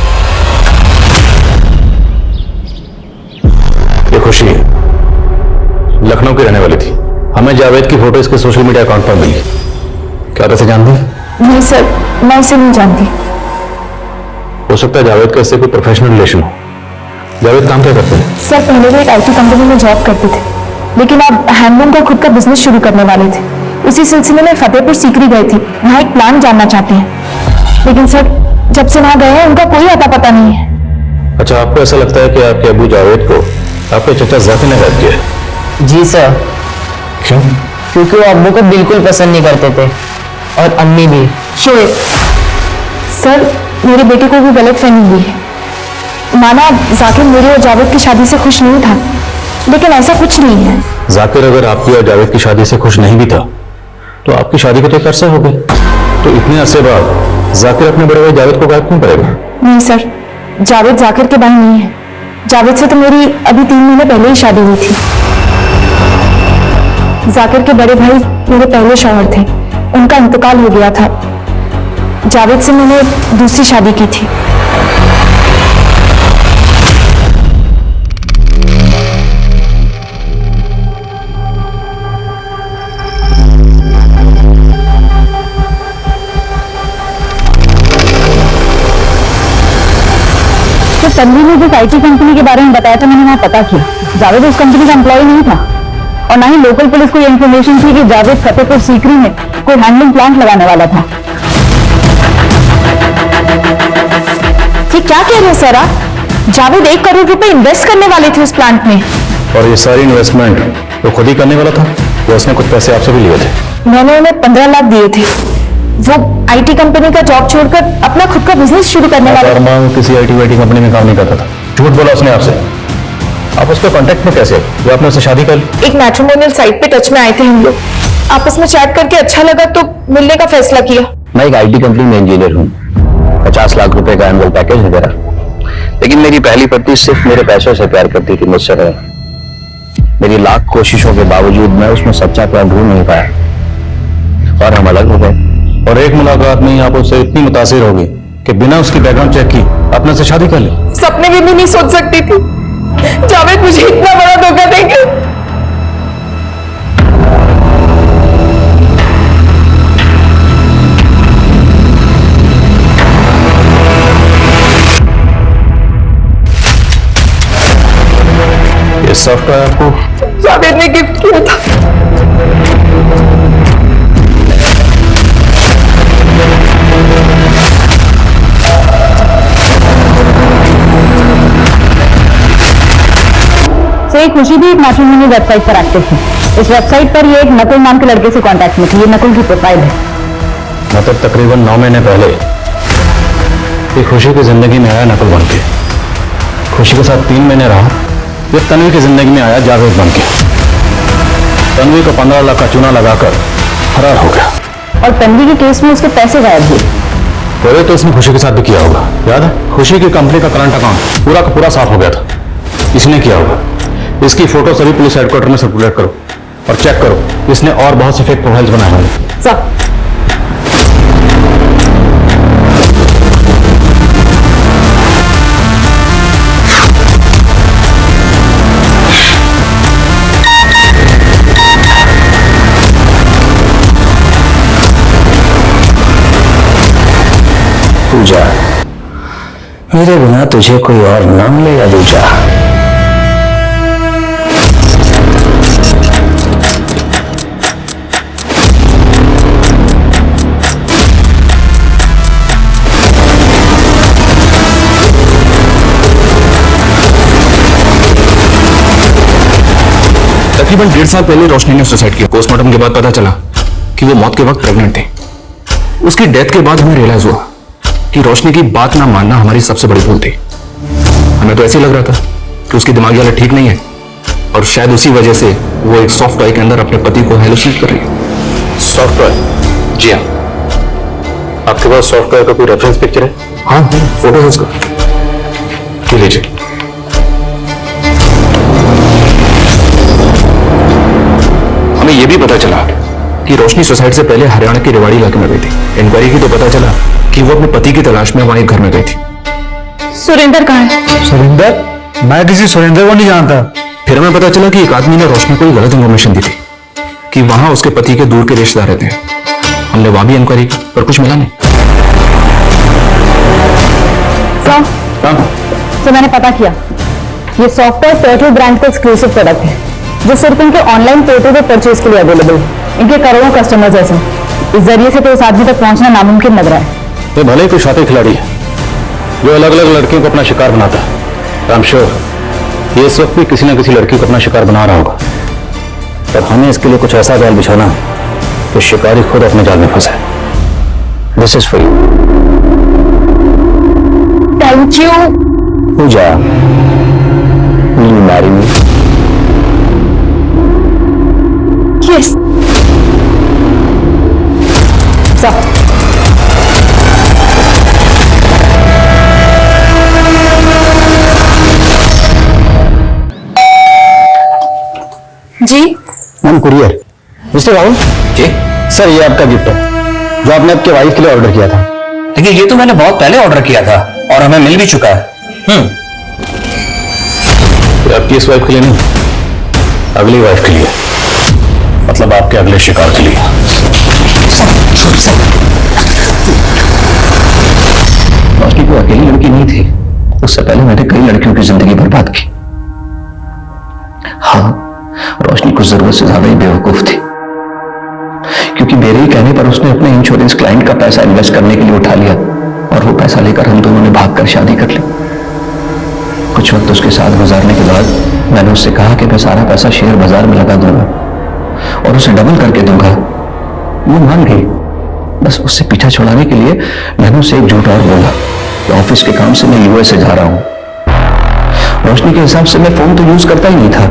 S3: ये खुशी है, लखनऊ की रहने वाली थी। हमें जावेद की फोटो इसके सोशल मीडिया अकाउंट पर मिली। क्या वैसे जानती?
S1: नहीं सर, मैं इसे नहीं जानती।
S3: हो सकता है जावेद का इससे कोई प्रोफेशनल रिलेशन हो। जावेद काम क्या करते हैं?
S1: सर पहले वो एक आईटी कंपनी में जॉब करते थे, लेकिन अब हैंडलूम का खुद का बिजनेस शुरू करने वाले थे। उसी सिलसिले में फतेहपुर सीकरी गए थे, वहाँ एक प्लान जानना चाहते हैं। लेकिन सर जब से वहाँ गए हैं उनका कोई अता पता नहीं है।
S3: अच्छा, आपको ऐसा लगता है कि आपके अबू जावेद को आपके चचा जाकिर ने गायब किया है?
S9: जी सर।
S3: क्यों?
S9: क्योंकि वो अब्बू को बिल्कुल पसंद नहीं करते थे और अम्मी भी।
S1: शोएब सर, मेरे बेटे को भी गलत फहमी हुई है। माना जाकिर मेरी और जावेद की शादी से खुश नहीं था, लेकिन ऐसा कुछ नहीं है।
S3: जाकिर अगर आपकी और जावेद की शादी से खुश नहीं भी था तो आपकी शादी को तो एक अरसा हो गया, तो इतने अरसे बाद जाकिर अपने बड़े भाई जावेद को गायब क्यों करेगा?
S1: नहीं सर, जावेद जाकिर के भाई नहीं है। जावेद से तो मेरी अभी 3 महीने पहले ही शादी हुई थी। जाकिर के बड़े भाई मेरे पहले शौहर थे, उनका इंतकाल हो गया था। जावेद से मैंने दूसरी शादी की थी।
S8: तो तन्वी ने जिस आईटी कंपनी के बारे में बताया था, मैंने वहां पता किया। जावेद उस कंपनी का एम्प्लॉय नहीं था और ना ही लोकल पुलिस को यह इन्फॉर्मेशन थी कि जावेद फतेहपुर सीकरी में कोई हैंडलूम प्लांट लगाने वाला था।
S1: ये क्या कह रहे हैं सर आप? जावेद 1 करोड़ रुपए इन्वेस्ट करने वाले थे उस प्लांट में।
S3: और ये सारी इन्वेस्टमेंट तो खुद ही करने वाला था या उसने कुछ पैसे आपसे भी लिए थे?
S1: मैंने उन्हें 15 लाख दिए थे। वो आईटी कंपनी का जॉब छोड़कर अपना खुद का बिजनेस शुरू करने वाला था।
S3: वर्मा किसी आईटी कंपनी में काम नहीं करता था, झूठ बोला उसने आपसे। आप उसके कांटेक्ट में कैसे? या आपने उससे शादी कर ली?
S1: एक मैट्रिमोनियल साइट पे टच में आए थे हम लोग, आपस में चैट करके अच्छा लगा तो मिलने का फैसला किया।
S2: मैं एक आईटी कंपनी में इंजीनियर हूँ, 50 लाख रुपए का एनुअल पैकेज है मेरा। लेकिन मेरी पहली पत्नी सिर्फ मेरे पैसों से प्यार करती थी, मुझसे नहीं। मेरी लाख कोशिशों के बावजूद मैं उसमें सच्चा प्यार ढूंढ नहीं पाया और हम अलग हो गए।
S3: और एक मुलाकात में ही आप उससे इतनी मुतासिर हो गई कि बिना उसकी बैकग्राउंड चेक की अपने से शादी कर ली।
S1: सपने में भी नहीं सोच सकती थी जावेद मुझे इतना बड़ा धोखा देंगे।
S3: ये सॉफ्टवेयर आपको
S1: जावेद ने गिफ्ट किया था।
S8: से खुशी भी एक मैट्रिमोनियल वेबसाइट पर एक्टिव थी। इस वेबसाइट पर ये एक नकुल नाम के लड़के से कांटेक्ट में थी। ये नकुल की प्रोफाइल है।
S3: मतलब तकरीबन 9 महीने पहले ये खुशी की जिंदगी में आया नकुल बन के। खुशी के साथ 3 महीने रहा, फिर तन्वी की जिंदगी में आया जावेद बन के। तन्वी को 15 लाख का चूना लगाकर फरार हो गया।
S8: और तन्वी के केस में उसके पैसे गायब हुए।
S3: पहले तो इसने खुशी के साथ भी किया होगा, याद है? खुशी की कंपनी का करंट अकाउंट पूरा का पूरा साफ हो गया था, इसने किया होगा। इसकी फोटो सभी पुलिस हेडक्वार्टर में सर्कुलेट करो और चेक करो, इसने और बहुत से फेक प्रोफाइल्स बनाए होंगे।
S8: सब
S3: मेरे बिना तुझे कोई और नाम लेगा दूजा।
S4: तकरीबन 1.5 साल पहले रोशनी ने सुसाइड किया। पोस्टमार्टम के बाद पता चला कि वो मौत के वक्त प्रेग्नेंट थी। उसकी डेथ के बाद हमें रियलाइज हुआ कि रोशनी की बात ना मानना हमारी सबसे बड़ी भूल थी। हमें तो ऐसे लग रहा था कि उसकी दिमागी हालत ठीक नहीं है और शायद उसी वजह से वो एक सॉफ्ट टॉय के अंदर अपने पति को हेलुसिनेट कर रही है।
S3: Soft toy?
S4: जी हाँ।
S3: आपके पास सॉफ्ट टॉय का कोई रेफरेंस पिक्चर है?
S4: हाँ, फोटो है उसका। ये लीजिए। हमें यह भी पता चला कि रोशनी सुसाइड से पहले हरियाणा के रेवाड़ी इलाके में गई थी। इंक्वायरी की तो पता चला कि वो अपने पति की तलाश में वहां एक घर में गई थी।
S1: सुरेंद्र कहाँ है?
S3: सुरेंद्र? मैं किसी सुरेंद्र को नहीं जानता।
S4: फिर हमें पता चला कि एक आदमी ने रोशनी को गलत इन्फॉर्मेशन दी थी कि वहां उसके पति के दूर के रिश्तेदार रहते हैं। हमने वहां भी इंक्वायरी की पर कुछ मिला नहीं।
S8: तो मैंने पता किया, ये सॉफ्टवेयर टर्टल ब्रांड का एक्सक्लूसिव प्रोडक्ट है जो सिर्फ इनके ऑनलाइन पोर्टल पर परचेज के लिए अवेलेबल है। इनके करोड़ों कस्टमर्स ऐसे, इस जरिए से तो उस आदमी तक पहुंचना नामुमकिन लग रहा है।
S3: ये भले ही कोई शातिर खिलाड़ी है जो अलग अलग लड़कियों को अपना शिकार बनाता है। आई एम श्योर ये इस वक्त भी किसी न किसी लड़की को अपना शिकार बना रहा होगा, पर हमें इसके लिए कुछ ऐसा जाल बिछाना कि शिकारी खुद अपने जाल में फंसे। This is for you.
S1: Thank you.
S3: Pooja, will you marry me?
S1: Yes. जी
S3: ma'am courier. Mister Rahul
S2: ji
S3: sir, ये आपका गिफ्ट है जो आपने आपके वाइफ के लिए ऑर्डर किया था।
S2: देखिए, ये तो मैंने बहुत पहले ऑर्डर किया था और हमें मिल भी चुका है।
S3: आपकी इस वाइफ के लिए नहीं, अगली वाइफ के लिए, मतलब आपके अगले शिकार के लिए।
S2: रोशनी कोई अकेली लड़की नहीं थी, उससे पहले मैंने कई लड़कियों की जिंदगी बर्बाद की। हाँ, रोशनी कुछ जरूरत से ज्यादा ही बेवकूफ थी, क्योंकि मेरे ही कहने पर उसने अपने इंश्योरेंस क्लाइंट का पैसा इन्वेस्ट करने के लिए उठा लिया और वो पैसा लेकर हम दोनों ने भागकर शादी कर ली। कुछ वक्त उसके साथ गुजारने के बाद मैंने उससे कहा कि मैं सारा पैसा शेयर बाजार में लगा दूंगा और उसे डबल करके दूंगा। वो मान गई। बस उससे पीछा छुड़ाने के लिए मैंने उसे एक झूठ और बोला कि ऑफिस के काम से मैं यूएस से जा रहा हूं। रोशनी के हिसाब से मैं फोन तो यूज करता ही नहीं था।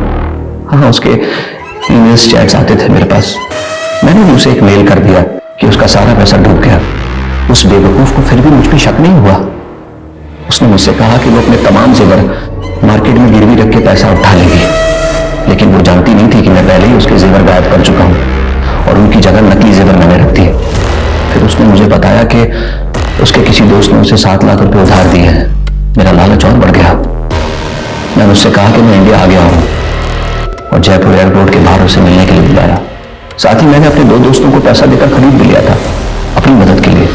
S2: हाँ, उसके ईमेल्स चैट्स आते थे मेरे पास। मैंने भी उसे एक मेल कर दिया कि उसका सारा पैसा डूब गया। उस बेवकूफ को फिर भी मुझ पर शक नहीं हुआ। उसने मुझसे कहा कि वो अपने तमाम जेवर मार्केट में गिरवी रख के पैसा उठा लेगी, लेकिन वो जानती नहीं थी कि मैं पहले ही उसके जेवर गायब कर चुका हूं और उनकी जगह नकली जेवर मैंने रख दिए। फिर उसने मुझे बताया कि उसके किसी दोस्त ने उसे 7 लाख रुपए उधार दिए हैं। मेरा लालच और बढ़ गया। मैंने उससे कहा कि मैं इंडिया आ गया हूं और जयपुर एयरपोर्ट के बाहर उसे मिलने के लिए बुलाया। साथ ही मैंने अपने 2 दोस्तों को पैसा देकर खरीद भी लिया था अपनी मदद के लिए।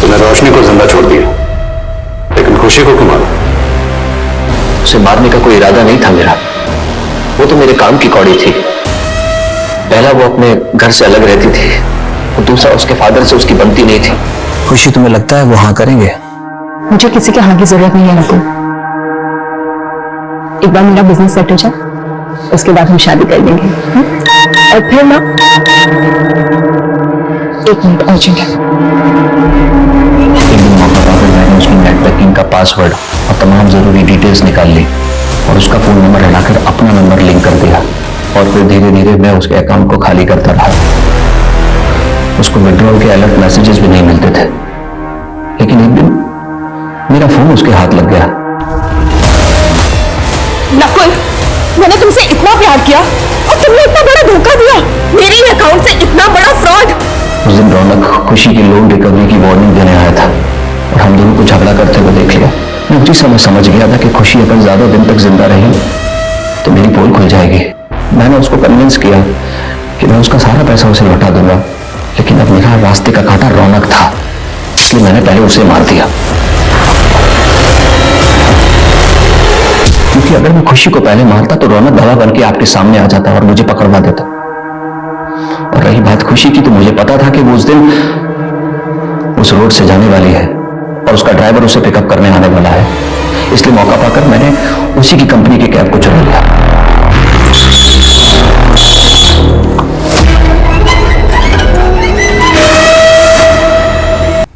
S3: तुमने रोशनी को जिंदा छोड़ दिया, लेकिन खुशी को क्यों मारा?
S2: उसे मारने का कोई इरादा नहीं था मेरा। वो तो मेरे काम की कौड़ी थी। पहला वो अपने घर से अलग रहती थी और दूसरा उसके फादर से उसकी बनती नहीं थी। खुशी, तुम्हें लगता है वो हाँ करेंगे?
S8: मुझे किसी के हाँ की जरूरत नहीं है नकुल। एक बार मेरा बिजनेस सेट हो जाए, उसके बाद हम शादी कर लेंगे। और फिर ना, एक मिनट अर्जेंट है।
S2: एक दिन मौका पाकर मैंने उसकी नेट बैंकिंग का पासवर्ड और तमाम जरूरी डिटेल्स निकाल ली और उसका फोन नंबर हटाकर अपना नंबर लिंक कर दिया और फिर धीरे धीरे मैं उसके अकाउंट को खाली करता रहा। उसको विड्रॉल के अलर्ट मैसेजेस भी नहीं मिलते थे, लेकिन एक दिन मेरा फोन उसके हाथ लग गया।
S7: नकुल, मैंने तुमसे इतना प्यार किया और तुमने इतना बड़ा धोखा दिया। मेरी अकाउंट से इतना बड़ा फ्रॉड।
S2: उस दिन रौनक खुशी की लोन रिकवरी की वार्निंग देने आया था और हम दोनों को झगड़ा करते हुए देख लिया। मैं उसी समय समझ गया था कि खुशी अगर ज्यादा दिन तक जिंदा रही तो मेरी पोल खुल जाएगी। मैंने उसको कन्विंस किया
S3: कि मैं उसका सारा पैसा उसे लौटा दूंगा, लेकिन अब मेरा रास्ते का कांटा रौनक था, इसलिए मैंने पहले उसे मार दिया। क्योंकि अगर मैं खुशी को पहले मारता तो रौनक दवा बन के आपके सामने आ जाता और मुझे पकड़वा देता। और रही बात खुशी की, तो मुझे पता था कि वो उस दिन उस रोड से जाने वाली है और उसका ड्राइवर उसे पिकअप करने आने वाला है, इसलिए मौका पाकर मैंने उसी की कंपनी के कैब को चुरा लिया।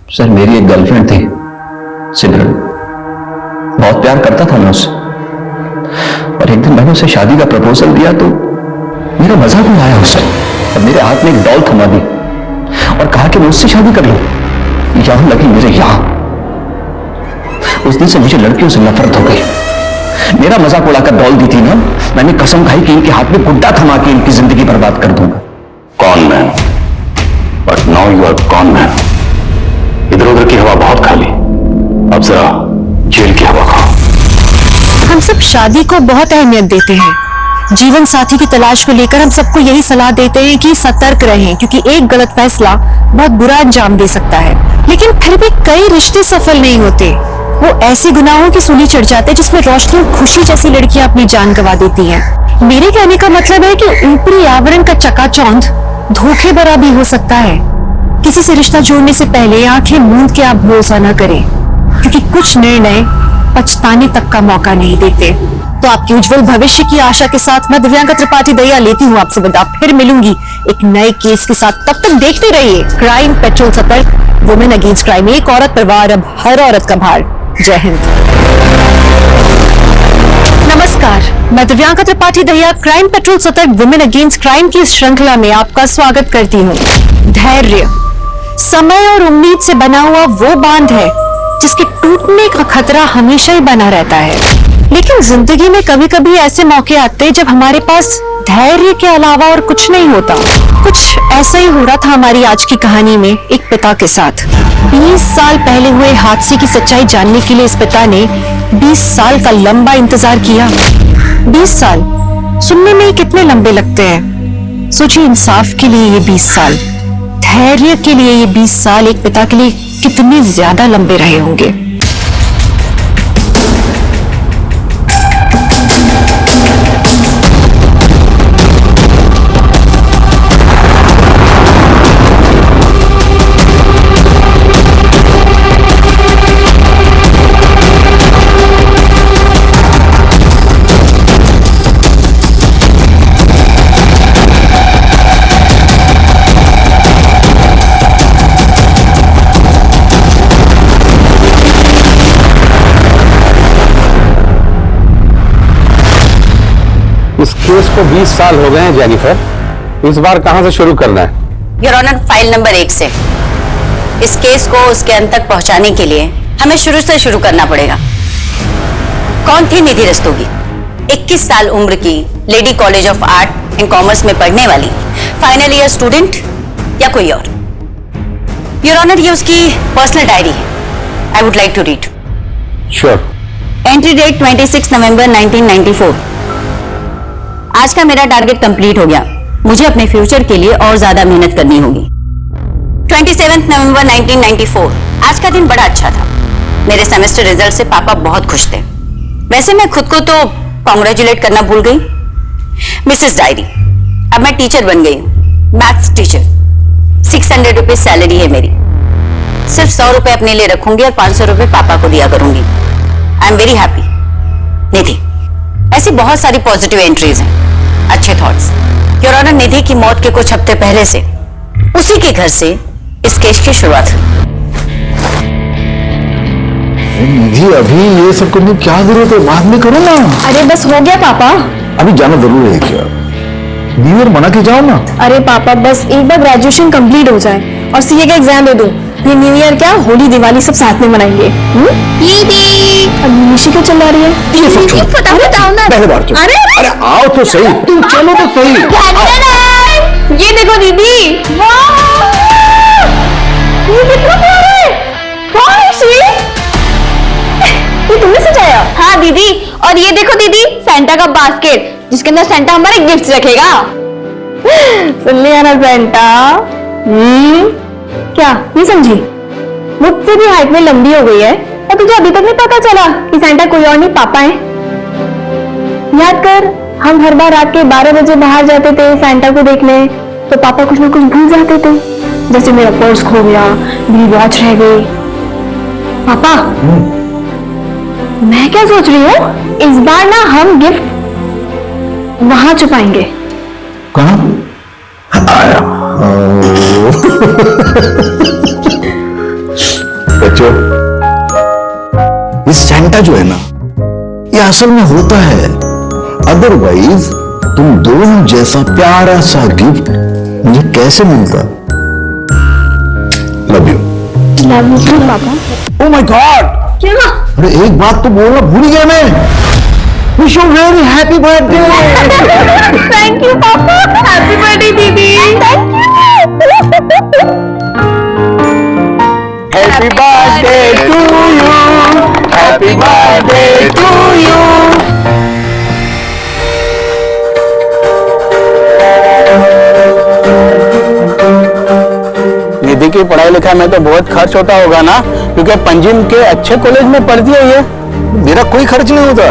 S3: सर, मेरी एक गर्लफ्रेंड थी सिमरन, बहुत प्यार करता था मैं उससे, और एक दिन मैंने उसे शादी का प्रपोजल दिया तो मेरा मजाक उड़ाया उसे और मेरे हाथ में एक डॉल थमा दी और कहा कि मैं उससे शादी कर लूं। यहां लगी मेरे यहां। उस दिन से मुझे लड़कियों से नफरत हो गई। मेरा मजाक उड़ाकर डॉल दी थी ना, मैंने कसम खाई कि इनके हाथ में गुड्डा थमा के इनकी जिंदगी बर्बाद कर दूंगा।
S4: Con man, but now you are con man. इधर उधर की हवा बहुत खाली, अब जरा जेल की हवा खाओ।
S6: हम सब शादी को बहुत अहमियत देते हैं। जीवन साथी की तलाश को लेकर हम सबको यही सलाह देते हैं कि सतर्क रहें, क्योंकि एक गलत फैसला बहुत बुरा अंजाम दे सकता है। लेकिन फिर भी कई रिश्ते सफल नहीं होते। वो ऐसे गुनाहों की सूली चढ़ जाते हैं जिसमें रोशनी और खुशी जैसी लड़कियां अपनी जान गंवा देती हैं। मेरे कहने का मतलब है कि ऊपरी आवरण का चकाचौंध धोखे भरा भी हो सकता है। किसी से रिश्ता जोड़ने से पहले आंखें मूंद के आप भरोसा न करें, क्योंकि कुछ निर्णय पछताने तक का मौका नहीं देते। तो आपके उज्जवल भविष्य की आशा के साथ मैं दिव्यांका त्रिपाठी दहिया लेती हूँ आपसे विदा। फिर मिलूंगी एक नए केस के साथ। तब तक देखते रहिए क्राइम पेट्रोल सतर्क, वुमेन अगेंस्ट क्राइम। एक औरत पर वार, अब हर औरत का भार। जय हिंद। नमस्कार, मैं दिव्यांका त्रिपाठी दहिया क्राइम पेट्रोल सतर्क वुमेन अगेंस्ट क्राइम की इस श्रृंखला में आपका स्वागत करती हूँ। धैर्य, समय और उम्मीद से बना हुआ वो बांध है जिसके टूटने का खतरा हमेशा ही बना रहता है। लेकिन जिंदगी में कभी कभी ऐसे मौके आते हैं जब हमारे पास धैर्य के अलावा और कुछ नहीं होता। कुछ ऐसा ही हो रहा था हमारी आज की कहानी में एक पिता के साथ। 20 साल पहले हुए हादसे की सच्चाई जानने के लिए इस पिता ने 20 साल का लंबा इंतजार किया। 20 साल सुनने में ही कितने लंबे लगते हैं। सोचिए, इंसाफ के लिए ये 20 साल, धैर्य के लिए ये 20 साल एक पिता के लिए कितने ज्यादा लंबे रहे होंगे।
S10: इस केस को 20 साल हो गए हैं जेनिफर, इस बार कहां से शुरू करना है?
S11: योर ऑनर, फाइल नंबर 1 से। इस केस को उसके अंत तक पहुंचाने के लिए हमें शुरू से शुरू करना पड़ेगा। कौन थी निधि रस्तोगी? 21 साल उम्र की, lady college of art and commerce में पढ़ने वाली, फाइनल ईयर स्टूडेंट या कोई और? योर ऑनर, ये उसकी पर्सनल डायरी है। I would like to read.
S10: Sure.
S11: Entry date 26 November 1994। आज का मेरा टारगेट कंप्लीट हो गया। मुझे अपने फ्यूचर के लिए और ज्यादा मेहनत करनी होगी। 27 नवंबर 1994। आज का दिन बड़ा अच्छा था। मेरे सेमेस्टर रिजल्ट से पापा बहुत खुश थे। वैसे मैं खुद को तो कॉन्ग्रेचुलेट करना भूल गई। मिसेस डायरी, अब मैं टीचर बन गई हूँ, मैथ्स टीचर। 600 रुपीज सैलरी है मेरी। सिर्फ 100 रुपए अपने लिए रखूंगी और 500 रुपए पापा को दिया करूंगी। I am very happy. Nidhi, ऐसी बहुत सारी पॉजिटिव एंट्रीज हैं, अच्छे थॉट्स। योर ऑनर, निधि की मौत के कुछ हफ्ते पहले से उसी के घर से इस केस की शुरुआत हुई।
S10: निधि, अभी ये सब करने की क्या जरूरत है? बाद में करो ना।
S7: अरे बस हो गया पापा।
S10: अभी जाना जरूरी है क्या? न्यू ईयर मना के जाओ ना।
S7: अरे पापा, बस एक बार ग्रेजुएशन कंप्लीट हो जाए और सीए का एग्जाम दे दूं, फिर न्यू ईयर क्या, होली दिवाली सब साथ में मनाएंगे। अब निशी क्यों चिल्ला रही है?
S10: ये सब छोड़ो। पहले बार चलो। अरे आओ तो सही, तुम चलो तो सही।
S7: ये देखो दीदी, ये कितना प्यारा है। कौन है निशी? ये तुमने सजाया? हाँ दीदी, और ये देखो दीदी, सेंटा का बास्केट जिसके अंदर सेंटा हमारे गिफ्ट्स रखेगा। सुन लिया ना सेंटा? क्या नहीं समझी? मुझसे भी हाइट में लंबी हो गई है और तुझे अभी तक नहीं पता चला कि सेंटा कोई और नहीं पापा है? याद कर, हम हर बार रात के 12 बजे बाहर जाते थे सेंटा को देखने, तो पापा कुछ ना कुछ भूल जाते थे, जैसे मेरा पर्स खो गया, मेरी वॉच रह गई। पापा, मैं क्या सोच रही हूँ, इस बार ना हम गिफ्ट वहां छुपाएंगे।
S3: कहाँ?
S12: बच्चों, ये सेंटा जो है ना, ये असल में होता है, अदरवाइज तुम दोनों जैसा प्यारा सा गिफ्ट मुझे कैसे मिलता? Love you.
S7: लव यू पापा।
S12: ओह माय गॉड,
S7: क्या?
S12: अरे एक बात तो बोलना भूल गया मैं। Wish you very happy birthday.
S7: Thank you पापा। हैप्पी बर्थडे दीदी। Thank you.
S10: Happy birthday to you, happy birthday to you. Nidhi की पढ़ाई लिखाई में तो बहुत खर्च होता होगा ना, क्योंकि पंजिम के अच्छे कॉलेज में पढ़ती है ये।
S12: मेरा कोई खर्च नहीं होता,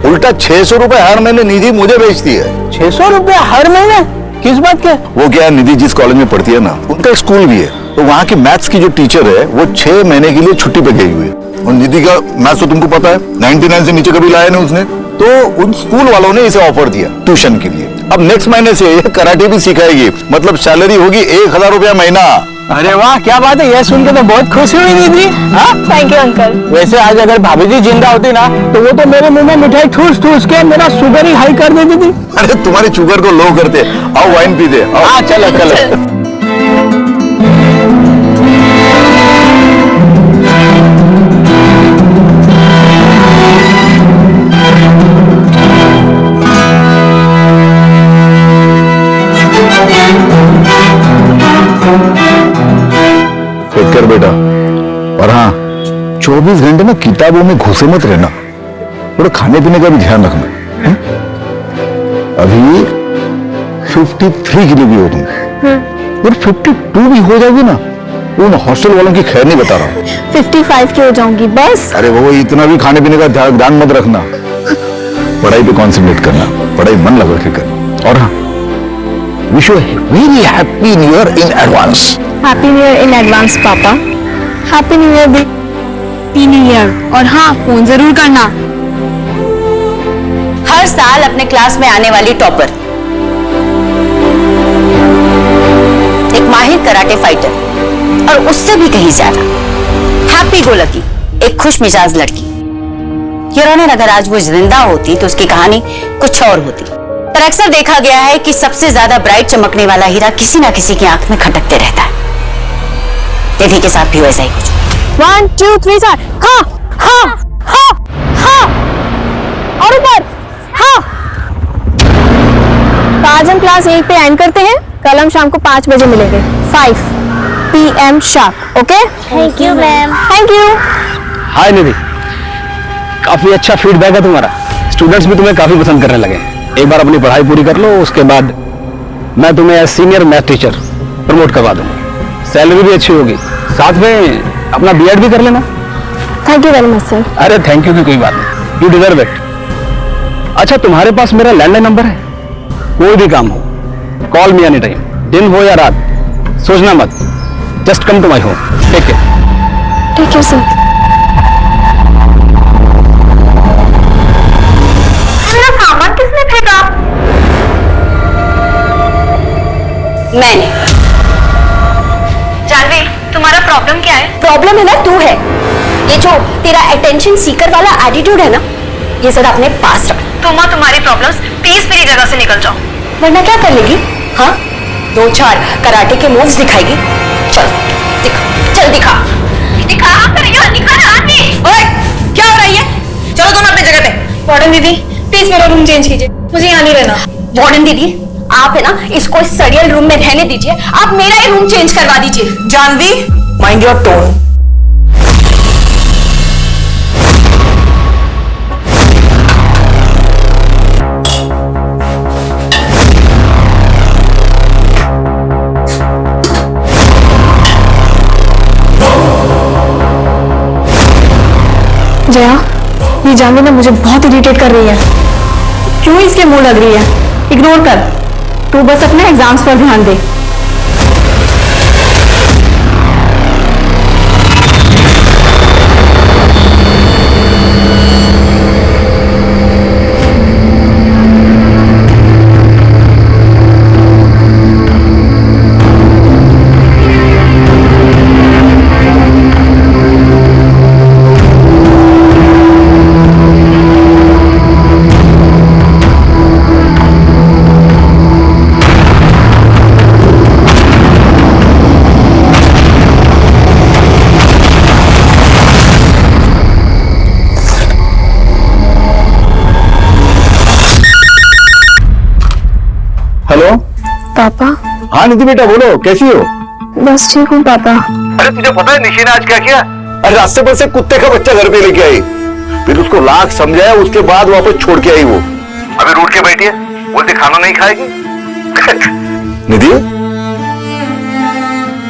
S12: उल्टा 600 रुपए हर महीने निधि मुझे भेजती है।
S10: 600 रुपए हर महीने? किस बात के?
S12: वो क्या, निधि जिस कॉलेज में पढ़ती है ना, उनका स्कूल भी है, तो वहाँ की मैथ्स की जो टीचर है वो 6 महीने के लिए छुट्टी पे गई हुई है। और निधि का मैथ्स तो तुमको पता है, 99 से नीचे कभी लाया नहीं उसने, तो उन स्कूल वालों ने इसे ऑफर दिया ट्यूशन के लिए। अब नेक्स्ट महीने से ये कराटे भी सिखाएगी, मतलब सैलरी होगी 1000 रुपया महीना।
S10: अरे वाह, क्या बात है, ये सुन के तो बहुत खुशी हुई निधि।
S7: Thank you uncle.
S10: वैसे आज अगर भाभी जी जिंदा होती ना, तो वो तो मेरे मुंह में मिठाई ठूस ठूस के मेरा शुगर ही हाई कर देती थी।
S12: अरे तुम्हारे शुगर को लो करते, आओ वाइन पीते।
S10: हाँ चलो चलो।
S12: कर बेटा, और हाँ 24 घंटे ना किताबों में घुसे मत रहना, थोड़ा खाने पीने का भी ध्यान रखना है? अभी 53 किलो की हो तुम, और 52 भी हो जाओगी ना, उन हॉस्टल वालों की खैर नहीं बता रहा हूँ।
S7: 55 की हो जाऊंगी बस।
S12: अरे वो इतना भी खाने पीने का ध्यान मत रखना, पढ़ाई पे कॉन्सेंट्रेट करना, पढ़ाई मन लगा के करना। और हाँ, wish you very happy new year in advance.
S7: Happy new year in advance पापा। Happy new year. Happy new year. और हाँ, फोन जरूर करना।
S11: हर साल अपने क्लास में आने वाली टॉपर, एक माहिर कराटे फाइटर, और उससे भी कहीं ज्यादा हैप्पी गो लकी, एक खुश मिजाज लड़की। योर ऑनर, अगर आज वो जिंदा होती तो उसकी कहानी कुछ और होती। पर अक्सर देखा गया है कि सबसे ज्यादा ब्राइट चमकने वाला हीरा किसी ना किसी की आंख में खटकते रहता है। निधि के साथ भी वैसा ही कुछ।
S7: 1 2 3 4। हाँ हाँ हाँ हाँ, और ऊपर हाँ। तो आज हम क्लास 1 पे एंड करते हैं, कल हम शाम को 5 बजे मिलेंगे, 5 PM sharp. Okay? Thank you ma'am. Thank you.
S10: Hi Nidhi, काफी अच्छा फीडबैक है तुम्हारा, स्टूडेंट्स भी तुम्हें काफी पसंद करने लगे। एक बार अपनी पढ़ाई पूरी कर लो, उसके बाद मैं तुम्हें as senior math teacher promote करवा दूंगा, सैलरी भी अच्छी होगी, साथ में अपना बीएड भी कर लेना।
S7: Thank you very much sir.
S10: अरे थैंक यू की कोई बात नहीं, यू डिजर्व इट। अच्छा, तुम्हारे पास मेरा लैंडलाइन नंबर है, कोई भी काम हो कॉल मी एनी टाइम, दिन हो या रात, सोचना मत, just come to my home. Take care.
S7: Thank you sir. सामान किसने फेंका?
S11: मैंने।
S7: जानवी, तुम्हारा प्रॉब्लम क्या है? प्रॉब्लम है ना तू है। ये जो तेरा अटेंशन सीकर वाला एटीट्यूड है ना, ये जरा अपने पास रख। तुम्हारी प्रॉब्लम्स, प्लीज मेरी जगह से निकल जाओ, वरना क्या कर लेगी? हाँ, 2-4 कराटे के मूव्स दिखाएगी। चल दिखा, चल दिखा दिखा ओए, क्या हो रही है? चलो दोनों अपनी जगह पे। वार्डन दीदी प्लीज मेरा रूम चेंज कीजिए, मुझे यहाँ नहीं रहना। वार्डन दीदी, आप है ना इसको इस सड़ियल रूम में रहने दीजिए, आप मेरा ही रूम चेंज करवा दीजिए। Jahnavi, mind your tone. Jaya, ये जानवी ना मुझे बहुत इरिटेट कर रही है। क्यों इसके मुंह लग रही है? इग्नोर कर, तू बस अपने एग्जाम्स पर ध्यान दे।
S10: हेलो
S7: पापा।
S10: हाँ निधि बेटा बोलो, कैसी हो?
S7: बस ठीक हूँ पापा।
S4: अरे तुझे पता है निशी ने आज क्या किया? अरे रास्ते पर से कुत्ते का बच्चा घर पे लेके आई, फिर उसको लाख समझाया, उसके बाद वापस छोड़ के आई वो। अभी रूठ के बैठी है, बोलती खाना नहीं खाएगी। निधि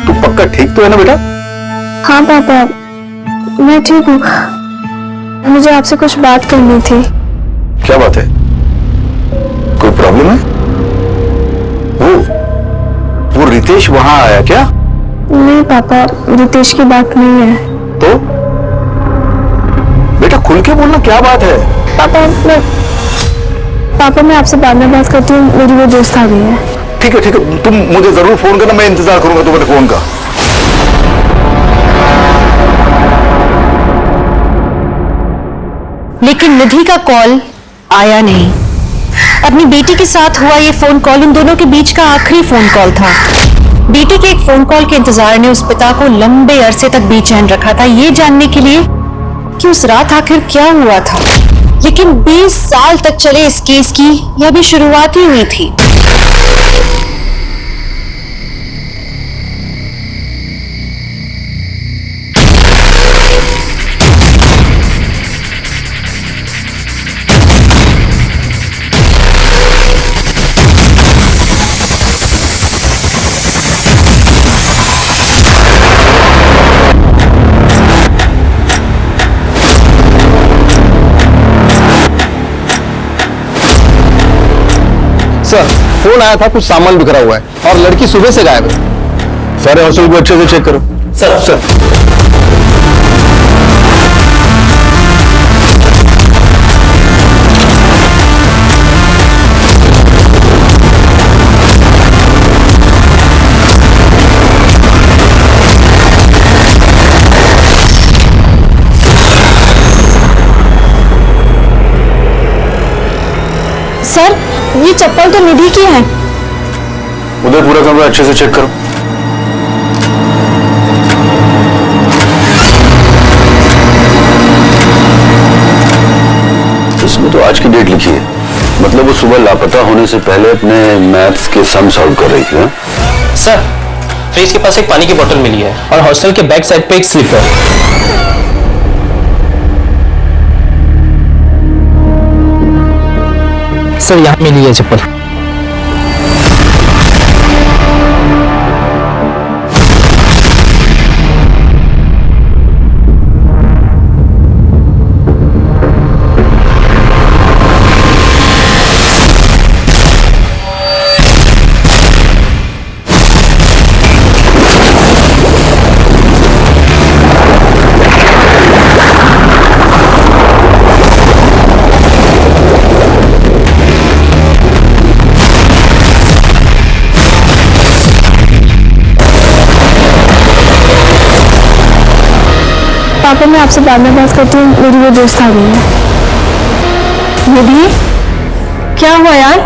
S4: तू पक्का ठीक तो है ना बेटा?
S7: हाँ पापा, मैं ठीक हूँ। मुझे आपसे कुछ बात करनी थी।
S4: क्या बात है? कोई प्रॉब्लम है? वो रितेश वहां आया क्या?
S7: नहीं पापा, रितेश की बात नहीं है।
S4: तो बेटा खुल के बोलना, क्या बात है?
S7: पापा मैं आपसे बाद में बात करती हूँ, मेरी वो दोस्त आ गई है।
S4: ठीक है तुम मुझे जरूर फोन करना, मैं इंतजार करूंगा तुम्हारे फोन का।
S6: लेकिन निधि का कॉल आया नहीं। अपनी बेटी के साथ हुआ ये फोन कॉल उन दोनों के बीच का आखिरी फोन कॉल था। बेटी के एक फोन कॉल के इंतजार ने उस पिता को लंबे अरसे तक बेचैन रखा था, ये जानने के लिए कि उस रात आखिर क्या हुआ था। लेकिन 20 साल तक चले इस केस की यह भी शुरुआत ही हुई थी।
S10: सर फोन आया था, कुछ सामान बिखरा हुआ है और लड़की सुबह से गायब है।
S4: सारे हॉस्टल को अच्छे से चेक करो। सर
S6: सर ये चप्पल तो निधि की है।
S4: उधर पूरा कमरा अच्छे से चेक करो। इसमें तो आज की डेट लिखी है, मतलब वो सुबह लापता होने से पहले अपने मैथ्स के सम सॉल्व कर रही थी।
S9: सर फ्रिज के पास एक पानी की बोतल मिली है और हॉस्टल के बैक साइड पे एक स्लिप है। सर यहाँ मिली है चप्पल।
S7: पापा मैं आपसे बाद में बात करती हूँ, मेरी वो दोस्त आ गई है। निधि क्या हुआ यार,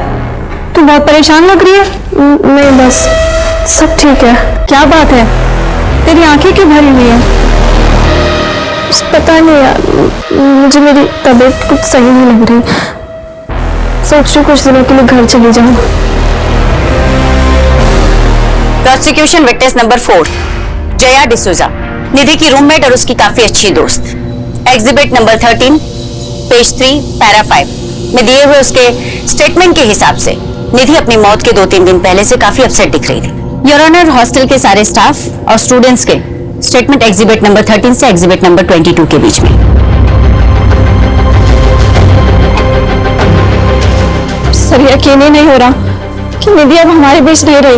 S7: तू बहुत परेशान लग रही है। नहीं बस सब ठीक है। क्या बात है, तेरी आंखें क्यों भरी हुई है? पता नहीं यार, मुझे मेरी तबीयत कुछ सही नहीं लग रही। सोच रही कुछ दिनों के लिए घर चली जाऊं।
S11: Prosecution witness number 4 Jaya D'Souza, Nidhi की रूममेट और उसकी काफी अच्छी दोस्त। एग्जिबिट नंबर 13 पेज 3 पैरा 5 में दिए हुए उसके स्टेटमेंट के हिसाब से निधि अपनी मौत के 2-3 दिन पहले से काफी अपसेट दिख रही थी। योर ऑनर, हॉस्टल के सारे स्टाफ और स्टूडेंट्स के स्टेटमेंट एग्जिबिट नंबर 13 से एग्जिबिट नंबर 22 के बीच में।
S7: सर यकीन ही नहीं हो रहा कि निधि अब हमारे बीच नहीं रही।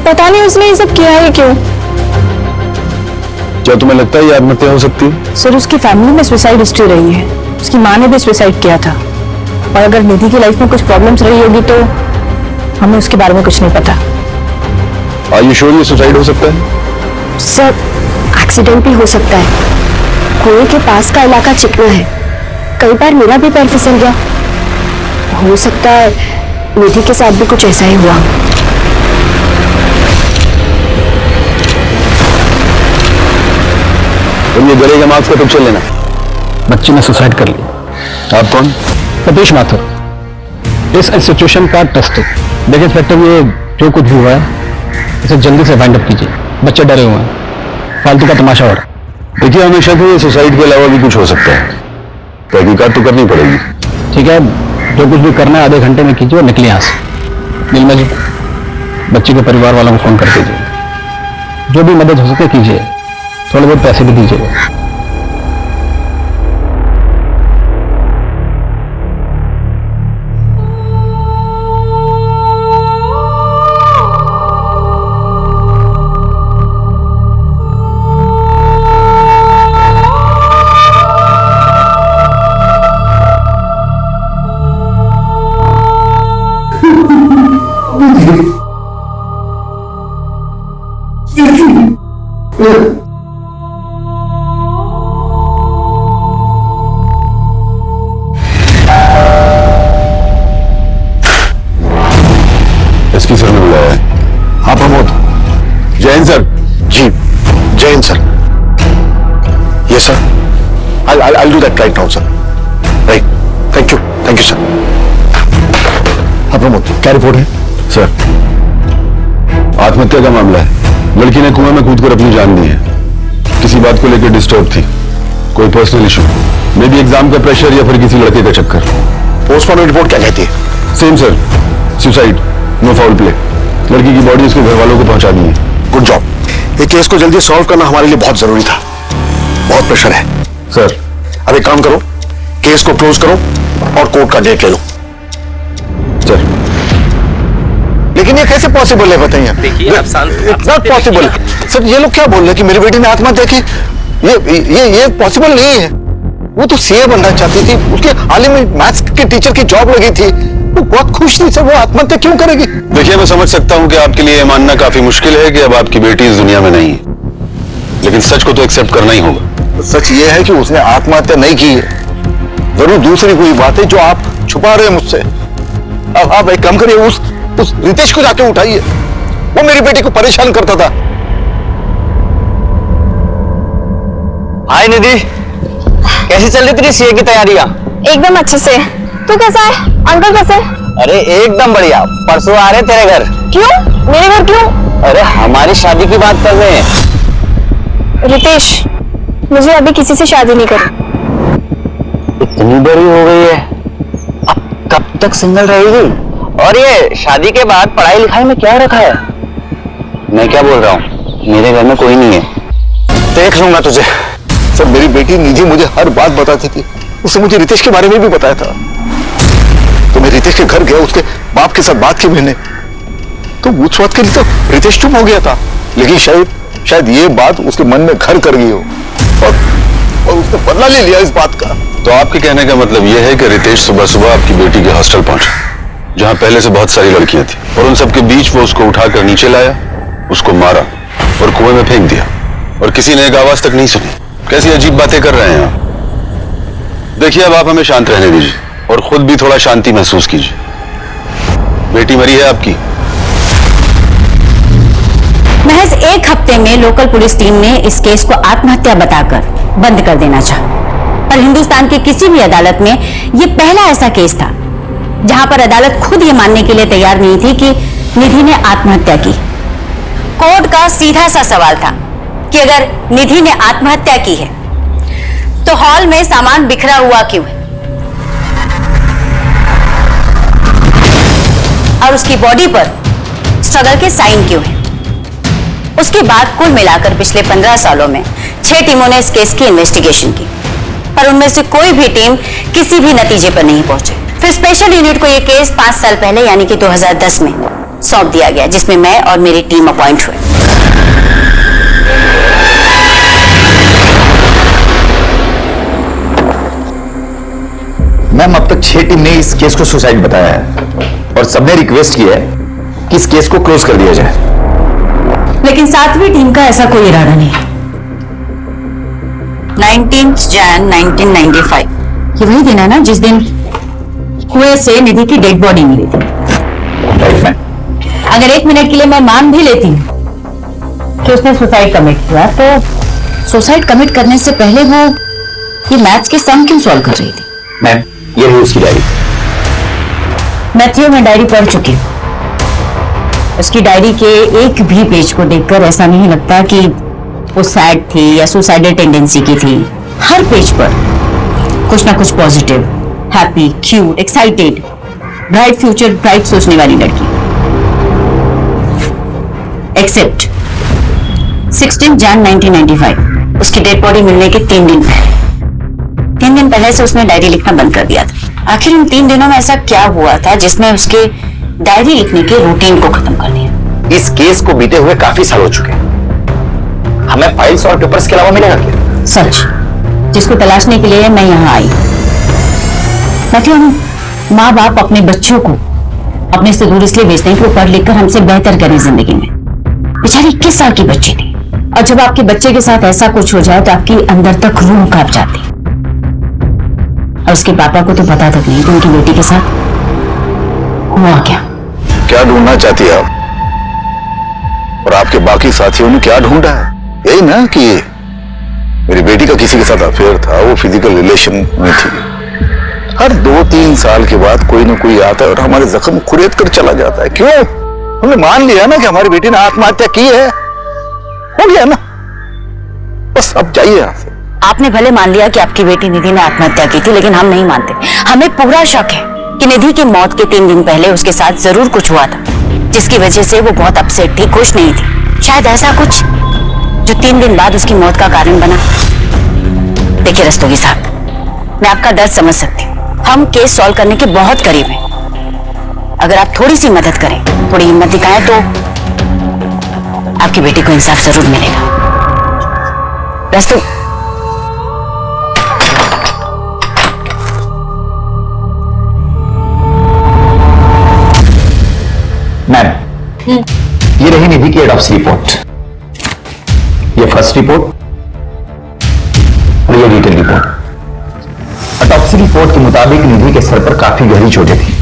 S7: पता नहीं उसने ये सब किया है क्यों।
S12: क्या तुम्हें लगता है ये आत्महत्या हो सकती है?
S8: सर उसकी फैमिली में सुसाइड हिस्ट्री रही है, उसकी माँ ने भी सुसाइड किया था, और अगर निधि की लाइफ में कुछ प्रॉब्लम्स रही होगी तो हमें उसके बारे में कुछ नहीं पता।
S12: Are you sure ये सुसाइड हो सकता है?
S6: सर एक्सीडेंट भी हो सकता है, कुएं के पास का इलाका चिकना है, कई बार मेरा भी पैर फिसल गया, हो सकता है निधि के साथ भी कुछ ऐसा ही हुआ।
S12: तुम ये गले के मार्क्स का पिक्चर लेना।
S3: बच्ची ने सुसाइड कर लिया।
S12: आप कौन?
S3: सतीश माथुर, इस इंस्टीट्यूशन का ट्रस्टी। देखिए इंस्पेक्टर, ये जो कुछ भी हुआ है इसे जल्दी से फाइंड अप कीजिए, बच्चे डरे हुए हैं, फालतू का तमाशा हो रहा है।
S12: देखिए हमेशा से सुसाइड के अलावा भी कुछ हो सकता है, तहकीकात तो करनी पड़ेगी।
S3: ठीक है, जो कुछ भी करना है आधे घंटे में कीजिए और निकलिए यहाँ से। नीलमा जी, बच्ची के परिवार वालों को फोन कर दीजिए, जो भी मदद हो सके कीजिए, थोड़े बहुत पैसे भी दीजिएगा।
S12: एसपी सर ने बुलाया है। हाँ प्रमोद। जैन सर। जी Jain sir. Yes sir, I'll do that right now sir. Right, thank you sir. हाँ प्रमोद, क्या रिपोर्ट है? सर, आत्महत्या का मामला है। लड़की ने कुएं में कूदकर अपनी जान दी है। किसी बात को लेकर डिस्टर्ब थी, कोई personal issue, may be exam का प्रेशर या फिर किसी लड़के का चक्कर। पोस्टमार्टम रिपोर्ट क्या कहती है? Same sir, suicide, no foul play. लड़की की बॉडी उसके घर वालों को पहुंचा दी है। Good job. ये केस को जल्दी सॉल्व करना हमारे लिए बहुत जरूरी था, बहुत प्रेशर है। सर, अब एक काम करो, केस को क्लोज करो और कोर्ट का डेट ले लो। सर, लेकिन ये कैसे पॉसिबल है बताइए?
S9: देखिए आप शांत,
S12: नॉट पॉसिबल। सर ये लोग क्या बोल रहे हैं कि मेरी बेटी ने आत्महत्या की? ये पॉसिबल नहीं है। वो तो सीए बनना चाहती थी, उसके हाल ही में मैथ्स के टीचर की जॉब लगी थी, वो बहुत खुश थी। सर वो आत्महत्या क्यों करेगी? देखिए मैं समझ सकता हूँ कि आपके लिए मानना काफी मुश्किल है कि अब आपकी बेटी इस दुनिया में नहीं है, लेकिन सच को तो एक्सेप्ट करना ही होगा। सच ये है कि उसने आत्महत्या नहीं की है, जरूर दूसरी कोई बात है जो आप छुपा रहे हैं मुझसे। अब आप एक काम करिए, उस रितेश को जाके उठाइए, वो मेरी बेटी को परेशान करता था।
S13: हाय निधि, कैसी चल रही तेरी सीए की तैयारियां?
S7: एकदम अच्छे से। तू कैसा है? अंकल कैसे?
S13: अरे एकदम बढ़िया। परसों आ रहे तेरे घर।
S7: क्यों? मेरे घर क्यों?
S13: अरे हमारी शादी की बात कर रहे हैं।
S7: रितेश, मुझे अभी किसी से शादी नहीं करनी।
S13: इतनी बड़ी हो गई है, अब कब तक सिंगल रहेगी? और ये शादी के बाद पढ़ाई लिखाई में क्या रखा है? मैं क्या बोल रहा हूँ, मेरे घर में कोई नहीं है।
S12: देख लूंगा तुझे। सर मेरी बेटी निधि मुझे हर बात बताती थी, उसने मुझे रितेश के बारे में भी बताया था। तो मैं रितेश के घर गया, उसके बाप के साथ बात की मैंने, तो उस बात के लिए तो रितेश चुप हो गया था, लेकिन शायद ये बात उसके मन में घर कर गई हो और उसने बदला ले लिया इस बात का। तो आपके कहने का मतलब यह है कि रितेश सुबह सुबह आपकी बेटी के हॉस्टल पहुंचा, जहां पहले से बहुत सारी लड़कियां थी, और उन सबके बीच वो उसको उठाकर नीचे लाया, उसको मारा और कुएं में फेंक दिया, और किसी ने एक आवाज तक नहीं सुनी। कैसी अजीब बातें कर रहे हैं आप। देखिए अब आप हमें शांत रहने दीजिए और खुद भी थोड़ा शांति महसूस कीजिए। बेटी मरी है आपकी।
S11: महज एक हफ्ते में लोकल पुलिस टीम ने इस केस को आत्महत्या बताकर बंद कर देना चाहा, पर हिंदुस्तान की किसी भी अदालत में यह पहला ऐसा केस था जहां पर अदालत खुद ये मानने के लिए तैयार नहीं थी कि निधि ने आत्महत्या की। कोर्ट का सीधा सा सवाल था कि अगर निधि ने आत्महत्या की है तो हॉल में सामान बिखरा हुआ क्यों है, और उसकी बॉडी पर स्ट्रगल के साइन क्यों है। उसके बाद कुल मिलाकर पिछले 15 सालों में 6 टीमों ने इस केस की इन्वेस्टिगेशन की, पर उनमें से कोई भी टीम किसी भी नतीजे पर नहीं पहुंचे। फिर स्पेशल यूनिट को ये केस 5 साल पहले यानी कि 2010 में सौंप दिया गया, जिसमें मैं और मेरी टीम अपॉइंट हुए।
S12: मैम, अब तक 6 टीम ने इस केस को सुसाइड बताया है और सबने रिक्वेस्ट की है कि इस केस को क्लोज कर दिया जाए।
S11: लेकिन 7वीं टीम का ऐसा कोई इरादा नहीं है। 19 जन 1995 ये वही दिन है ना जिस दिन कुएं से निधि की डेड बॉडी मिली थी। अगर 1 मिनट के लिए मैं मान भी लेती हूँ कि उसने सुसाइड कमिट किया, तो सुसाइड कमिट करने से पहले वो ये मैथ्स के सम क्यों सॉल्व कर रही थी?
S12: मैम, ये रही उसकी डायरी।
S11: मैथ्यू, मैं डायरी पढ़ चुकी हूँ। उसकी डायरी के एक भी पेज को देखकर ऐसा नहीं लगता कि वो सैड थी या सुसाइडल टेंडेंसी की थी। हर पेज पर कुछ ना कुछ positive, happy, cute, excited, bright future, bright सोचने वाली लड़की। एक्सेप्ट 16 जन 1995 उसकी डेड बॉडी मिलने के 3 दिन पहले। 3 दिन पहले से उसने डायरी लिखना बंद कर दिया था। आखिर इन 3 दिनों में ऐसा क्या हुआ था जिसने उसके डायरी लिखने के रूटीन को खत्म कर दिया?
S12: इस केस को बीते हुए काफी साल हो चुके हैं। हमें फाइल्स और पेपर्स के अलावा मिलेगा क्या?
S11: सच जिसको तलाशने के लिए मैं यहाँ आई। मतलब माँ बाप अपने बच्चों को अपने से दूर इसलिए भेजते हैं कि वो पढ़ लिख कर हमसे बेहतर करें जिंदगी में। बेचारी 21 साल की बच्ची थी, और जब आपके बच्चे के साथ ऐसा कुछ हो जाए तो आपकी अंदर तक रूह कांप जाती। और उसके पापा को तो पता तक नहीं कि उनकी बेटी के साथ हुआ क्या।
S12: क्या ढूंढना चाहती है आप? और आपके बाकी साथियों ने क्या ढूंढा है? यही ना कि मेरी बेटी का किसी के साथ अफेयर था, वो फिजिकल रिलेशन में थी। हर 2-3 साल के बाद कोई ना कोई आता है और हमारे जख्म खुरेद कर चला जाता है। क्यों? हमने मान लिया ना कि हमारी बेटी ने आत्महत्या की है, हो गया ना, बस अब जाइए यहाँ से।
S11: आपने भले मान लिया कि आपकी बेटी निधि ने आत्महत्या की थी, लेकिन हम नहीं मानते। हमें पूरा शक है कि निधि की मौत के 3 दिन पहले उसके साथ जरूर कुछ हुआ था, जिसकी वजह से वो बहुत अपसेट थी, खुश नहीं थी। शायद ऐसा कुछ जो 3 दिन बाद उसकी मौत का कारण बना। देखिए रस्तोगी साहब, मैं आपका दर्द समझ सकती हूँ। हम केस सॉल्व करने के बहुत करीब हैं। अगर आप थोड़ी सी मदद करें, थोड़ी हिम्मत दिखाएं, तो आपकी बेटी को इंसाफ जरूर मिलेगा। रस्तु,
S12: मैम, ये रही निधि की ऑटोप्सी रिपोर्ट। ये फर्स्ट रिपोर्ट और ये डिटेल रिपोर्ट। ऑटोप्सी रिपोर्ट के मुताबिक निधि के सर पर काफी गहरी चोटें थी,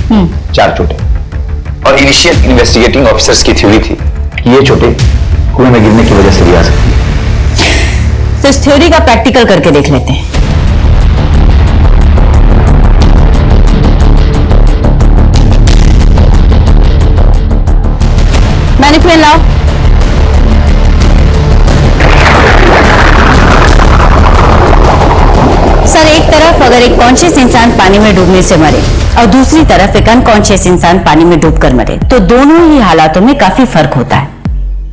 S12: 4 चोटें। और इनिशियल इन्वेस्टिगेटिंग ऑफिसर्स की थ्योरी थी कि ये चोटें कुएं में गिरने की वजह से भी आ सकती है।
S11: तो इस थ्योरी का प्रैक्टिकल करके देख लेते हैं। मैनिक्विन लाओ। सर, एक तरफ अगर एक कॉन्शियस इंसान पानी में डूबने से मरे और दूसरी तरफ एक अनकॉन्शियस इंसान पानी में डूबकर मरे, तो दोनों ही हालातों में काफी फर्क होता है।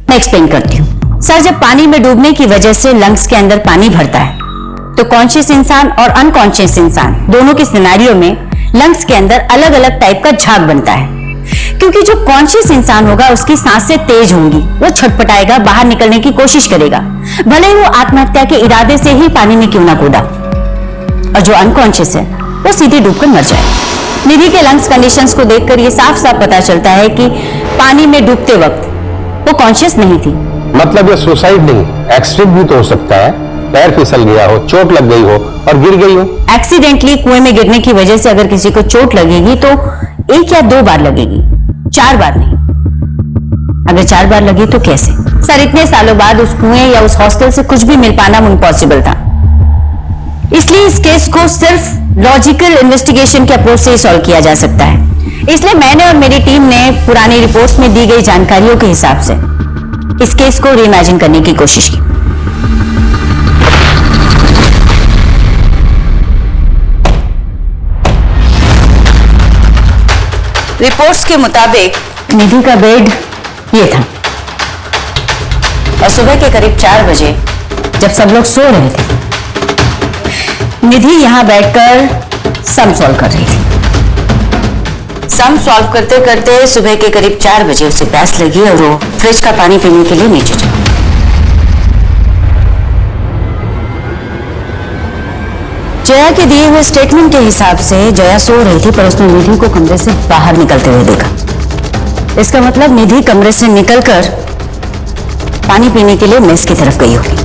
S11: मैं एक्सप्लेन करती हूँ। सर, जब पानी में डूबने की वजह से लंग्स के अंदर पानी भरता है, तो कॉन्शियस इंसान और अनकॉन्शियस इंसान दोनों के सिनेरियो में लंग्स के अंदर अलग अलग टाइप का झाग बनता है। क्योंकि जो कॉन्शियस इंसान होगा उसकी सांसें तेज होंगी, वो छटपटाएगा, बाहर निकलने की कोशिश करेगा, भले ही वो आत्महत्या के इरादे से ही पानी में क्यों ना कूदा। और जो अनकॉन्शियस है वो सीधे डूबकर मर जाए। निधि के लंग्स कंडीशंस को देखकर ये साफ साफ पता चलता है कि पानी में डूबते वक्त वो कॉन्शियस नहीं थी।
S3: मतलब ये सुसाइड नहीं, एक्सीडेंट भी तो हो सकता है। पैर फिसल गया हो, चोट लग गई हो और गिर गई हो।
S11: एक्सीडेंटली कुएं में गिरने की वजह से अगर किसी को चोट लगेगी तो 1 या 2 बार लगेगी, 4 बार नहीं। अगर 4 बार लगी तो कैसे? सर, इतने सालों बाद उस कुएं या उस हॉस्टल से कुछ भी मिल पाना इम्पॉसिबल था। इसलिए इस केस को सिर्फ लॉजिकल इन्वेस्टिगेशन के अप्रोच से ही सॉल्व किया जा सकता है। इसलिए मैंने और मेरी टीम ने पुरानी रिपोर्ट्स में दी गई जानकारियों के हिसाब से इस केस को रीइमेजिन करने की कोशिश की। रिपोर्ट्स के मुताबिक निधि का बेड ये था, और सुबह के करीब 4 बजे जब सब लोग सो रहे थे, निधि यहां बैठकर सम सॉल्व कर रही थी। सम सॉल्व करते करते सुबह के करीब 4 बजे उसे प्यास लगी और वो फ्रिज का पानी पीने के लिए नीचे चला। जया के दिए हुए स्टेटमेंट के हिसाब से जया सो रही थी, पर उसने निधि को कमरे से बाहर निकलते हुए देखा। इसका मतलब निधि कमरे से निकलकर पानी पीने के लिए मेस की तरफ गई होगी।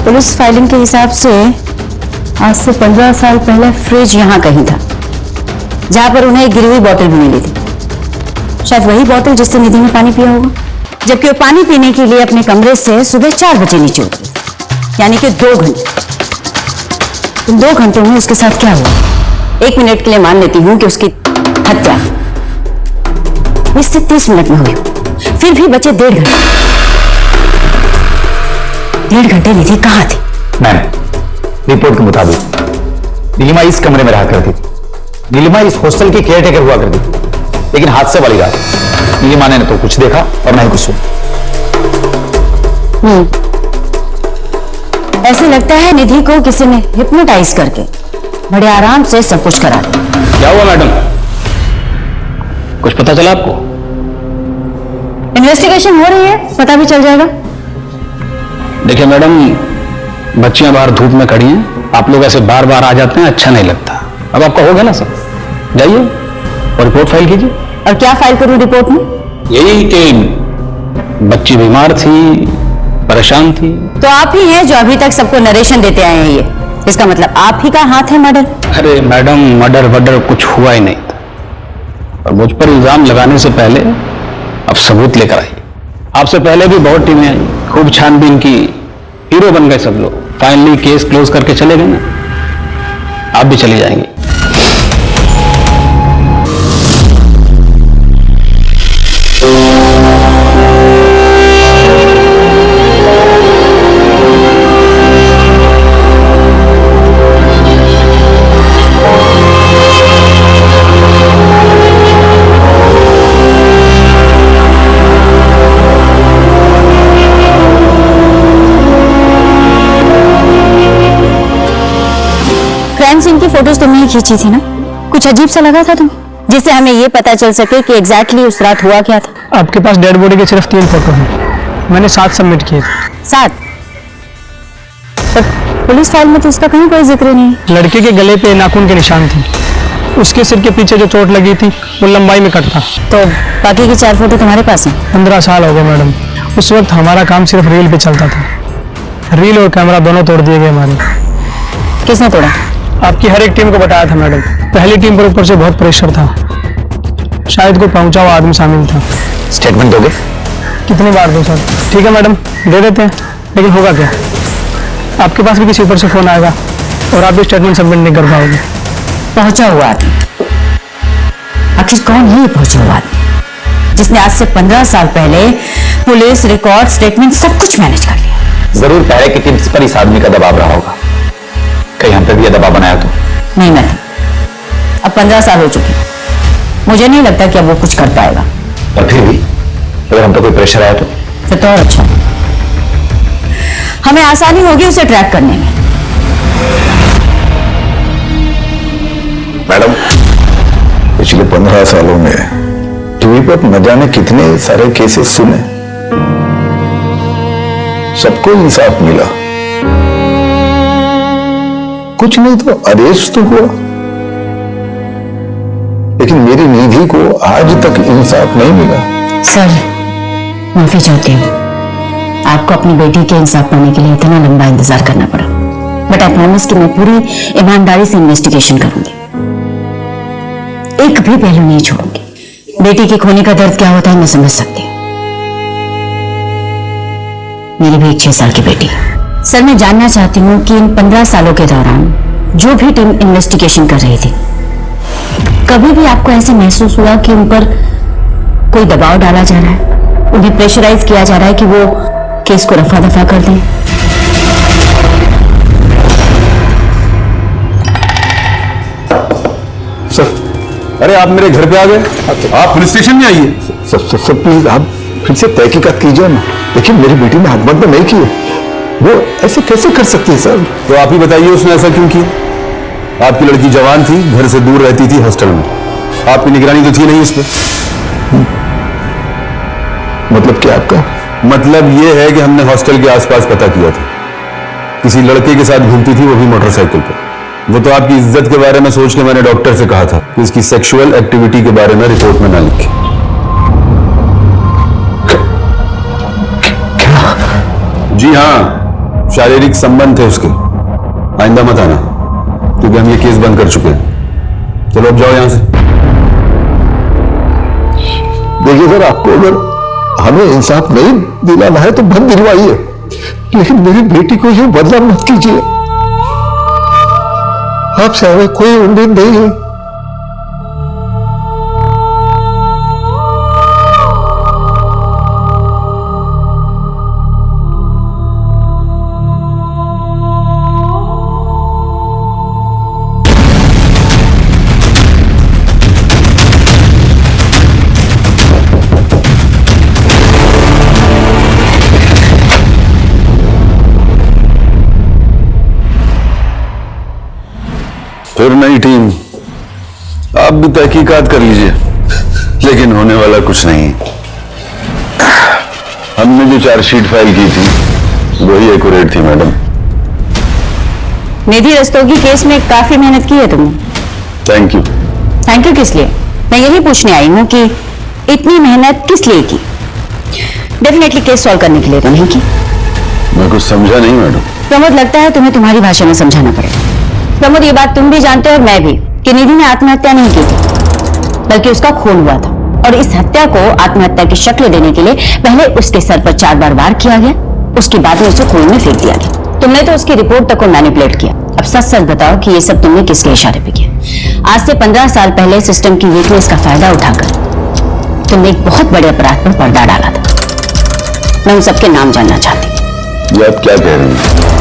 S11: पुलिस फाइलिंग के हिसाब से आज से 15 साल पहले फ्रिज यहां कहीं था, जहां पर उन्हें एक गिरी हुई बोतल भी मिली थी। शायद वही बोतल जिससे निधि ने पानी पिया होगा, जबकि वो पानी पीने के लिए अपने कमरे से सुबह 4 बजे नीचे उतरी, यानी कि 2 घंटे। इन 2 घंटों में उसके साथ क्या हुआ? 1 मिनट के लिए मान लेती हूं कि उसकी हत्या 20 से 30 मिनट में हुई, फिर भी बचे 1.5 घंटे। 1.5 घंटे निधि कहां थी?
S3: मैम, रिपोर्ट के मुताबिक नीलिमा इस कमरे में रहा करती थी। नीलिमा इस हॉस्टल की केयर टेकर हुआ करती थी, लेकिन हादसे वाली रात नीलिमा ने न तो कुछ देखा और न ही कुछ सुना।
S11: ऐसे लगता है निधि को किसी ने हिप्नोटाइज करके बड़े आराम से सब कुछ करा दिया।
S10: क्या हुआ मैडम, कुछ पता चला आपको?
S11: इन्वेस्टिगेशन हो रही है, पता भी चल जाएगा।
S10: देखिए मैडम, बच्चियां बाहर धूप में खड़ी हैं, आप लोग ऐसे बार बार आ जाते हैं, अच्छा नहीं लगता। अब आपका हो गया ना सब, जाइए और रिपोर्ट फाइल कीजिए।
S11: और क्या फाइल करूं रिपोर्ट में?
S10: यही कि बच्ची बीमार थी, परेशान थी।
S11: तो आप ही हैं जो अभी तक सबको नरेशन देते आए हैं। ये इसका मतलब आप ही का हाथ है मर्डर?
S10: अरे मैडम, मर्डर वर्डर कुछ हुआ ही नहीं था, और मुझ पर इल्जाम लगाने से पहले अब सबूत लेकर आई। आपसे पहले भी बहुत टीमें आई, खूब छानबीन की, हीरो बन गए सब लोग। फाइनली केस क्लोज करके चले गए ना, आप भी चली जाएंगी।
S11: क्राइम सीन की फोटोज तुमने ही खींची थी ना? कुछ अजीब सा लगा था तुम्हें, जिससे हमें ये पता चल सके कि एग्जैक्टली उस रात हुआ क्या था?
S14: आपके पास डेड बॉडी के सिर्फ 3 फोटो हैं, मैंने 7 सबमिट किए थे।
S11: 7? पर पुलिस फाइल में तो इसका कहीं कोई जिक्र नहीं है।
S14: लड़के के गले पे नाखून के निशान थे, उसके सिर के पीछे जो चोट लगी थी वो लंबाई में कट था।
S11: तो बाकी की 4 फोटो तुम्हारे पास हैं?
S14: 15 साल हो गए मैडम। उस वक्त हमारा काम सिर्फ रील पे चलता था। रील और कैमरा दोनों तोड़ दिए गए हमारे।
S11: किसने तोड़ा?
S14: आपकी हर एक टीम को बताया था मैडम। पहली टीम पर ऊपर से बहुत प्रेशर था, शायद कोई पहुंचा हुआ आदमी शामिल था।
S3: स्टेटमेंट दोगे?
S14: कितनी बार दूं सर? ठीक है मैडम, दे देते हैं, लेकिन होगा क्या? आपके पास भी किसी ऊपर से फोन आएगा और आप भी स्टेटमेंट सबमिट नहीं कर पाओगे।
S11: पहुंचा हुआ आदमी? आखिर कौन है ये पहुंचा हुआ आदमी जिसने आज से 15 साल पहले पुलिस रिकॉर्ड, स्टेटमेंट सब कुछ मैनेज कर लिया?
S3: जरूर पहले की टीम पर इस आदमी का दबाव रहा होगा, कहीं हम पे भी ये दबाव बनाया तो
S11: नहीं। मैं अब 15 साल हो चुके, मुझे नहीं लगता कि अब वो कुछ कर पाएगा।
S3: पर फिर भी अगर हम पे कोई प्रेशर आया तो
S11: फिर तो और अच्छा, हमें आसानी होगी उसे ट्रैक करने में।
S12: मैडम, पिछले 15 सालों में टीवी पर न जाने कितने सारे केसेस सुने, सबको इंसाफ मिला, कुछ नहीं तो अरेस्ट तो हुआ, लेकिन मेरी निधि को आज तक इंसाफ नहीं मिला।
S11: सर, माफी चाहती हूँ, आपको अपनी बेटी के इंसाफ पाने के लिए इतना लंबा इंतजार करना पड़ा, बट आई प्रॉमिस कि मैं पूरी ईमानदारी से इन्वेस्टिगेशन करूंगी, एक भी पहलू नहीं छोड़ूंगी। बेटी के खोने का दर्द क्या होता है मैं समझ सकती हूँ, मेरी भी एक 6 साल की बेटी है। सर, मैं जानना चाहती हूँ कि इन 15 सालों के दौरान जो भी टीम इन्वेस्टिगेशन कर रही थी, कभी भी आपको ऐसे महसूस हुआ कि उन पर कोई दबाव डाला जा रहा है, उन्हें प्रेशराइज किया जा रहा है कि वो केस को रफा दफा कर दें?
S12: सर, अरे आप मेरे घर पे आ गए, आप पुलिस स्टेशन में आइए। सर प्लीज आप फिर से तहकीकात कीजिए ना। देखिए, मेरी बेटी ने हकमत तो नहीं की है, वो ऐसे कैसे कर सकती है सर?
S15: तो आप ही बताइए उसने ऐसा क्यों किया? आपकी लड़की जवान थी, घर से दूर रहती थी, हॉस्टल में, आपकी निगरानी तो थी नहीं इस पर।
S12: मतलब क्या आपका?
S15: मतलब ये है कि हमने हॉस्टल के आसपास पता किया था, किसी लड़के के साथ घूमती थी, वो भी मोटरसाइकिल पर। वो तो आपकी इज्जत के बारे में सोच के मैंने डॉक्टर से कहा था कि इसकी सेक्सुअल एक्टिविटी के बारे में रिपोर्ट में ना लिखे। जी हाँ, शारीरिक संबंध थे उसके। आइंदा मत आना, क्योंकि हम ये केस बंद कर चुके हैं। चलो अब जाओ यहां से।
S12: देखिए सर, आपको अगर हमें इंसाफ नहीं दिलाना है तो बंद दिलवाइए, लेकिन मेरी बेटी को ये बदला मत कीजिए। आपसे हमें कोई उम्मीद नहीं है।
S15: फिर नई टीम, आप भी तहकीकात कर लीजिए, लेकिन होने वाला कुछ नहीं। हमने जो चार्जशीट फाइल की थी वही एक्यूरेट थी मैडम।
S11: निधि रस्तोगी केस में काफी मेहनत की है तुमने।
S15: Thank you.
S11: थैंक यू किस लिए? मैं यही पूछने आई हूँ कि इतनी मेहनत किस लिए की? डेफिनेटली केस सॉल्व करने के लिए तो नहीं की।
S15: मैं कुछ समझा नहीं मैडम।
S11: प्रमोद, लगता है तुम्हें तुम्हारी भाषा में समझाना पड़ेगा। प्रमोद, ये बात तुम भी जानते हो और मैं भी कि निधि ने आत्महत्या नहीं की थी, बल्कि उसका खून हुआ था। और इस हत्या को आत्महत्या की शक्ल देने के लिए पहले उसके सर पर 4 बार वार किया गया, उसके बाद में उसे कुएं में फेंक दिया गया। तुमने तो उसकी रिपोर्ट तक को मैनिपुलेट किया। अब सच सच बताओ कि ये सब तुमने किसके इशारे पे किया? आज से 15 साल पहले सिस्टम की वीकनेस का फायदा उठाकर तुमने एक बहुत बड़े अपराध पर पर्दा डाला था। मैं उन सबके नाम जानना चाहती हूँ।
S15: ये आप क्या कह रही हैं?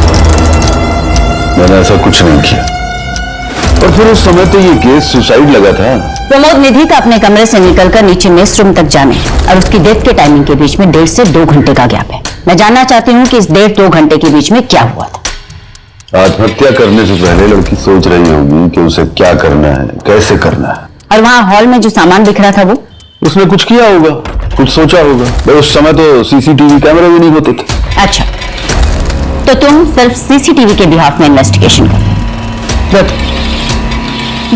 S15: मैंने ऐसा कुछ नहीं किया। और फिर उस समय तो ये केस सुसाइड लगा था।
S11: प्रमोद, निधि का अपने कमरे से निकलकर नीचे मेस रूम तक जाने और उसकी डेथ के टाइमिंग के बीच में 1.5 से 2 घंटे का गैप है। मैं जानना चाहती हूँ कि इस 1.5-2 घंटे के बीच में क्या हुआ था।
S15: आत्महत्या करने से पहले लड़की सोच रही होगी कि उसे क्या करना है, कैसे करना है।
S11: और वहाँ हॉल में जो सामान बिखरा था वो?
S15: उसने कुछ किया होगा, कुछ सोचा होगा। भाई उस समय तो सीसीटीवी कैमरे भी नहीं होते थे।
S11: अच्छा, तो तुम सिर्फ सीसीटीवी के बिहाफ में इन्वेस्टिगेशन कर। गुड,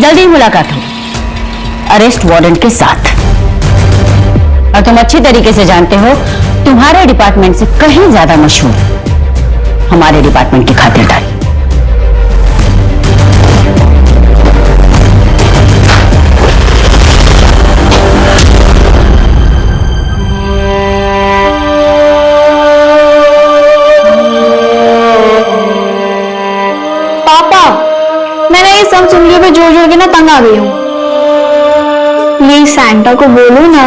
S11: जल्दी मुलाकात हो अरेस्ट वारंट के साथ। और तुम अच्छी तरीके से जानते हो तुम्हारे डिपार्टमेंट से कहीं ज्यादा मशहूर हमारे डिपार्टमेंट की खातिरदारी।
S7: मैंने ये सब सुन के जोड़ जोड़ के ना तंग आ गई हूँ। प्लीज सैंटा को बोलो ना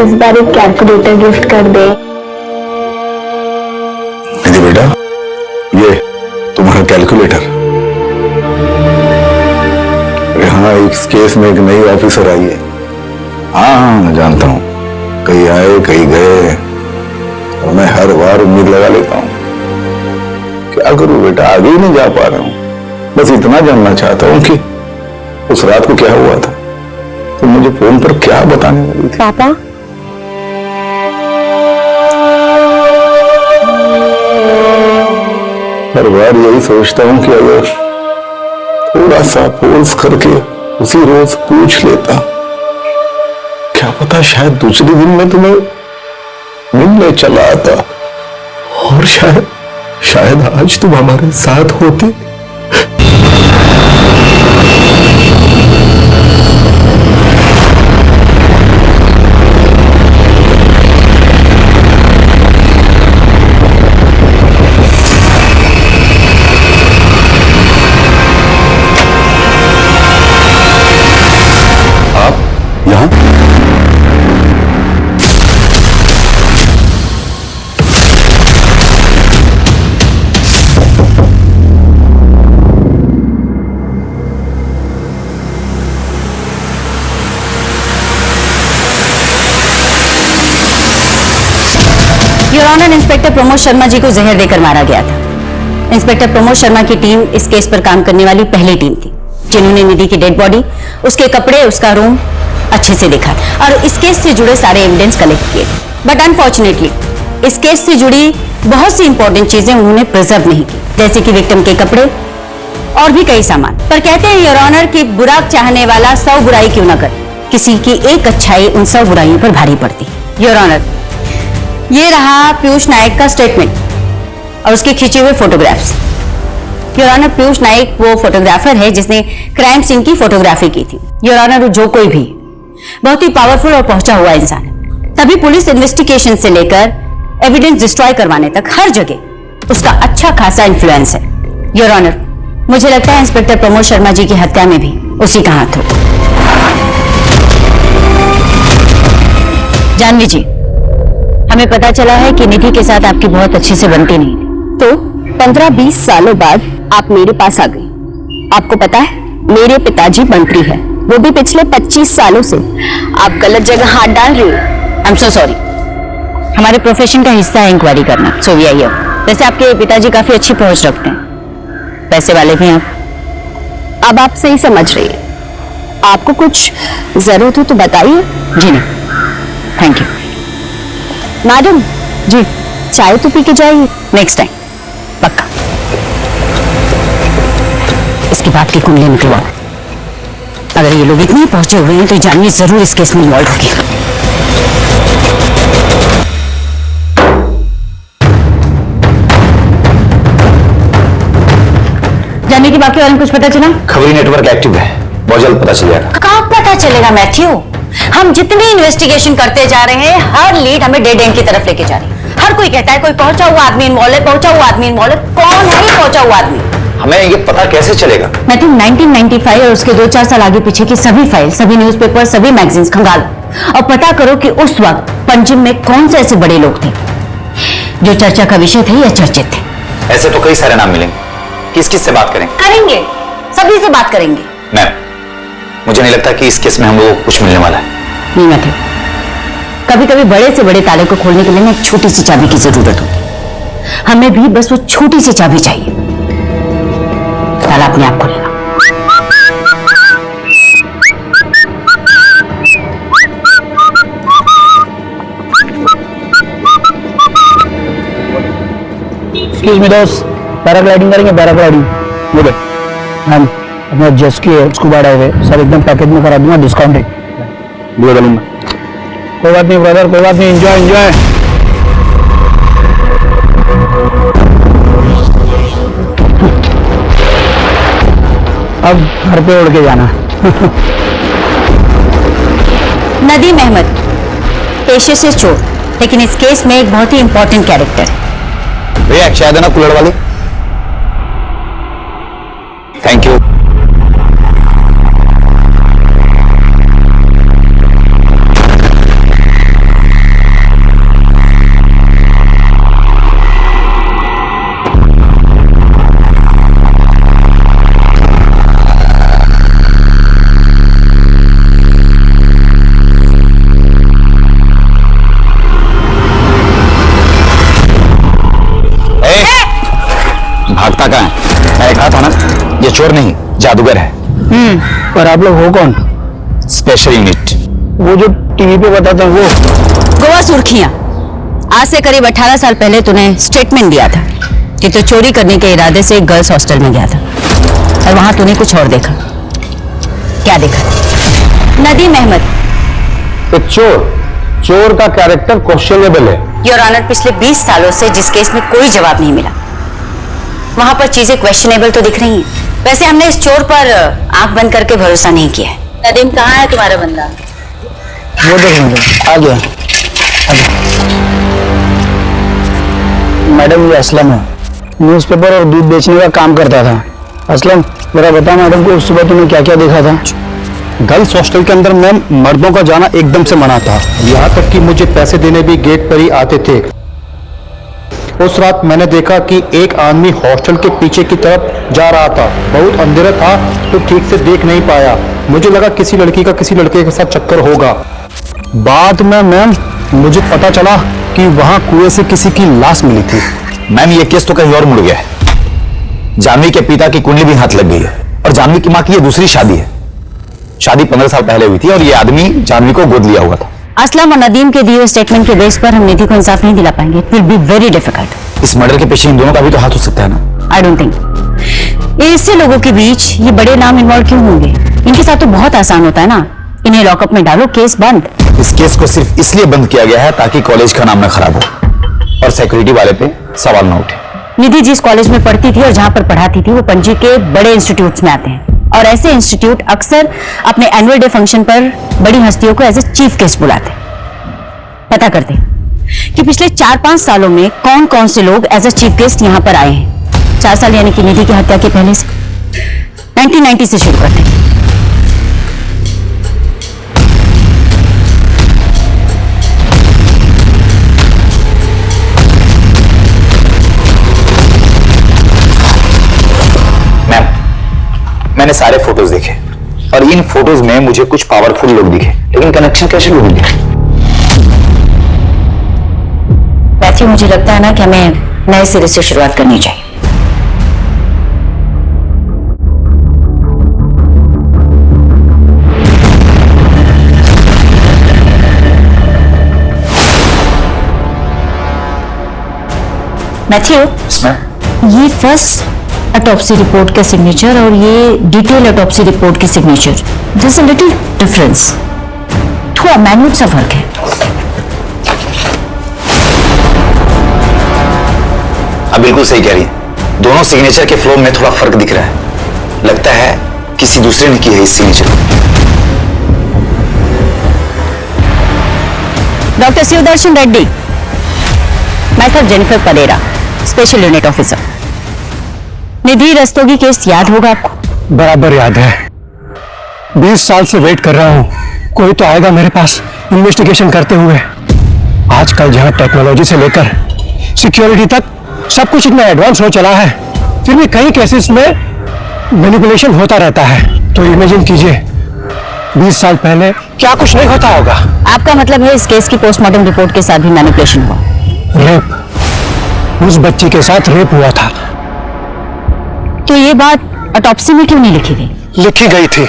S7: इस बार एक कैलकुलेटर गिफ्ट कर दे।
S12: निधि बेटा, ये तुम्हारा कैलकुलेटर। हाँ, इस केस में एक नई ऑफिसर आई है। हाँ, मैं जानता हूँ, कहीं आए कहीं गए, और मैं हर बार उम्मीद लगा लेता हूँ। क्या करूँ बेटा, आगे ही नहीं जा पा रहा हूँ। बस इतना जानना चाहता हूँ कि उस रात को क्या हुआ था, तो मुझे फोन पर क्या बताने वाली थी?
S7: पापा,
S12: हर बार यही सोचता हूँ कि अगर थोड़ा सा फोर्स करके उसी रोज पूछ लेता, क्या पता शायद दूसरे दिन मैं तुम्हें मिलने चला आता और शायद आज तुम हमारे साथ होते।
S11: Your honour, inspector Pramod Sharma ji को जहर देकर मारा गया था। इंस्पेक्टर प्रमोद शर्मा की टीम इस केस पर काम करने वाली पहली टीम थी, जिन्होंने निधि की डेड बॉडी, उसके कपड़े, उसका रूम अच्छे से देखा और इस केस से जुड़े सारे एविडेंस कलेक्ट किए। बट अनफॉर्चुनेटली इस केस से जुड़ी बहुत सी इंपॉर्टेंट चीजें उन्होंने प्रिजर्व नहीं की, जैसे कि विक्टिम के कपड़े और भी कई सामान। पर कहते हैं योर ऑनर कि बुरा चाहने वाला 100 बुराई क्यों न करे, किसी की एक अच्छाई उन 100 बुराइयों पर भारी पड़ती। योर ऑनर, ये रहा पीयूष नायक का स्टेटमेंट और उसके खींचे हुए फोटोग्राफ्स। योर ऑनर, पीयूष नायक वो फोटोग्राफर है जिसने क्राइम सीन की फोटोग्राफी की थी। योर ऑनर, जो कोई भी बहुत ही पावरफुल और पहुंचा हुआ इंसान है, तभी पुलिस इन्वेस्टिगेशन से लेकर एविडेंस डिस्ट्रॉय करवाने तक हर जगह उसका अच्छा खासा इन्फ्लुएंस है। योर ऑनर, मुझे लगता है इंस्पेक्टर प्रमोद शर्मा जी की हत्या में भी उसी का हाथ हो। जानवी जी, हमें पता चला है कि निधि के साथ आपकी बहुत अच्छे से बनती नहीं, तो 15-20 सालों बाद आप मेरे पास आ गई। आपको पता है मेरे पिताजी मंत्री हैं, वो भी पिछले 25 सालों से। आप गलत जगह हाथ डाल रही हो। आई एम सो सॉरी, हमारे प्रोफेशन का हिस्सा है इंक्वायरी करना, सो वी आर हियर। वैसे आपके पिताजी काफी अच्छी पहुंच रखते हैं, पैसे वाले भी हैं। अब आप सही समझ रही है, आपको कुछ जरूरत हो तो बताइए। जी नहीं, थैंक यू। मैडम जी, चाय तो पी के जाइए नेक्स्ट टाइम, पक्का। इसके बाद की कुंडली निकलवाओ। अगर ये लोग इतने पहुंचे हुए हैं तो जानवी जरूर इस केस में इन्वॉल्व होगी। जानवी की बाकी बारे में कुछ पता चला?
S2: खबरी नेटवर्क एक्टिव है, बहुत जल्द पता चल जाएगा।
S11: कहाँ पता चलेगा मैथ्यू? हम जितनी इन्वेस्टिगेशन करते जा रहे हैं, हर लीड हमें डेड एंड की तरफ लेके जा रही है। हर कोई कहता है कोई पहुंचा हुआ आदमी इन्वॉल्व है, पहुंचा हुआ आदमी इन्वॉल्व है। कौन है ये पहुंचा हुआ आदमी?
S2: हमें ये पता कैसे चलेगा?
S11: मैं तो 1995 और उसके 2-4 साल आगे पीछे की सभी फाइल, सभी न्यूज़पेपर, सभी मैगजीन्स खंगालो और पता करो कि उस वक्त पंजिम में कौन से ऐसे बड़े लोग थे जो चर्चा का विषय थे या चर्चित थे।
S2: ऐसे तो कई सारे नाम मिलेंगे, किस किस से बात करें?
S11: करेंगे, सभी से बात करेंगे।
S2: मैम, मुझे नहीं लगता कि इस केस में हम लोगों को कुछ मिलने वाला है।
S11: नहीं मैथ्यू, कभी कभी बड़े से बड़े ताले को खोलने के लिए एक छोटी सी चाबी की जरूरत होती है। हमें भी बस वो छोटी सी चाबी चाहिए, ताला अपने आप खुलेगा।
S3: एक्सक्यूज मी दोस्त, पैराग्लाइडिंग करेंगे? पैराग्लाइडिंग बोले मैम, अपना जेस्की है, स्कूबा डाइव है, सब एकदम पैकेज में करा दूंगा, डिस्काउंटेड। कोई बात नहीं ब्रदर, कोई बात नहीं, एंजॉय एंजॉय। अब घर पे उड़ के जाना।
S11: नदीम अहमद पेशे से चोर, लेकिन इस केस में एक बहुत ही इंपॉर्टेंट कैरेक्टर है।
S2: भैया चाय देना कुल्हड़ वाली। Thank you. भागता कहाँ है? मैंने कहा था ना, ये चोर नहीं जादूगर है।
S3: पर आप लोग हो कौन?
S2: Special unit.
S3: वो जो टीवी पे बताते हैं वो?
S11: गोवा सुर्खियां। आज से करीब 18 साल पहले तूने स्टेटमेंट दिया था कि तू चोरी करने के इरादे से एक गर्ल्स हॉस्टल में गया था और वहां तूने कुछ और देखा। क्या देखा? नदीम अहमद।
S12: तो चोर का कैरेक्टर क्वेश्चनेबल है।
S11: योर ऑनर, पिछले 20 सालों से जिस केस में कोई जवाब नहीं मिला, वहां पर चीजें क्वेश्चनेबल तो दिख रही हैं। वैसे हमने इस चोर पर आंख बंद करके भरोसा नहीं किया है। नदीम, कहाँ है तुम्हारा बंदा?
S3: वो देख मैडम, आ गया। मैडम, ये असलम है, न्यूज़पेपर और दूध बेचने का काम करता था। असलम, जरा बता मैडम को सुबह तुमने क्या क्या देखा था?
S10: गर्ल्स हॉस्टल के अंदर मैम मर्दों का जाना एकदम से मना था, यहाँ तक कि मुझे पैसे देने भी गेट पर ही आते थे। उस रात मैंने देखा कि एक आदमी हॉस्टल के पीछे की तरफ जा रहा था। बहुत अंधेरा था तो ठीक से देख नहीं पाया। मुझे लगा किसी लड़की का किसी लड़के के साथ चक्कर होगा। बाद में मैम मुझे पता चला कि वहां कुएं से किसी की लाश मिली थी।
S2: मैम, ये केस तो कहीं और मुड़ गया है।
S12: जानवी के पिता की कुंडली भी हाथ लग गई है और जानवी की मां की ये दूसरी शादी है। शादी 15 साल पहले हुई थी और ये आदमी जानवी को गोद लिया हुआ था।
S11: असलम और नदीम के दिए स्टेटमेंट के बेस पर हम निधि को इंसाफ नहीं दिला पाएंगे। It will be very difficult.
S12: इस मर्डर के पीछे इन दोनों का भी तो हाथ हो सकता है ना।
S11: आई डोंट थिंक ऐसे लोगों के बीच ये बड़े नाम इन्वॉल्व क्यों होंगे? इनके साथ तो बहुत आसान होता है ना, इन्हें लॉकअप में डालो, केस बंद।
S12: इस केस को सिर्फ इसलिए बंद किया गया है ताकि कॉलेज का नाम न खराब हो और सिक्योरिटी वाले पे सवाल न उठे।
S11: निधि जिस कॉलेज में पढ़ती थी और जहां पर पढ़ाती थी वो पणजी के बड़े इंस्टीट्यूट्स में आते हैं और ऐसे इंस्टीट्यूट अक्सर अपने एनुअल डे फंक्शन पर बड़ी हस्तियों को एज ए चीफ गेस्ट बुलाते हैं। पता करते हैं कि पिछले 4-5 सालों में कौन कौन से लोग एज ए चीफ गेस्ट यहां पर आए हैं। 4 साल यानी कि निधि की हत्या के पहले से 1990 से शुरू करते हैं।
S12: मैंने सारे फोटोज देखे और इन फोटोज में मुझे कुछ पावरफुल लोग दिखे, लेकिन कनेक्शन कैसे ढूंढ दिखे?
S11: मैथ्यू, मुझे लगता है ना कि हमें नए सिरे से शुरुआत करनी चाहिए। मैथ्यू, ये फर्स्ट ऑटोप्सी रिपोर्ट का सिग्नेचर और ये डिटेल ऑटोप्सी रिपोर्ट की signature, there is a little difference. थोड़ा मैन्यूट सा फर्क है।
S12: आप बिल्कुल सही कह रही हैं। दोनों सिग्नेचर के फ्लो में थोड़ा फर्क दिख रहा है। लगता है किसी दूसरे ने की है इस सिग्नेचर।
S11: डॉक्टर शिवदर्शन रेड्डी, मैं sir Jennifer Pereira, special unit officer. Nidhi Rastogi case याद होगा आपको?
S3: बराबर याद है। 20 साल से वेट कर रहा हूं, कोई तो आएगा मेरे पास इन्वेस्टिगेशन करते हुए। आजकल जहां टेक्नोलॉजी से लेकर सिक्योरिटी तक सब कुछ इतना एडवांस हो चला है, फिर भी कई केसेस में मैनिपुलेशन होता रहता है। तो इमेजिन कीजिए 20 साल पहले क्या कुछ नहीं होता होगा।
S11: आपका मतलब है इस केस की पोस्टमार्टम रिपोर्ट के साथ भी मैनिपुलेशन हुआ?
S3: रेप, उस बच्ची के साथ रेप हुआ था।
S11: तो ये बात ऑटोप्सी में क्यों नहीं लिखी गई?
S3: लिखी गई थी,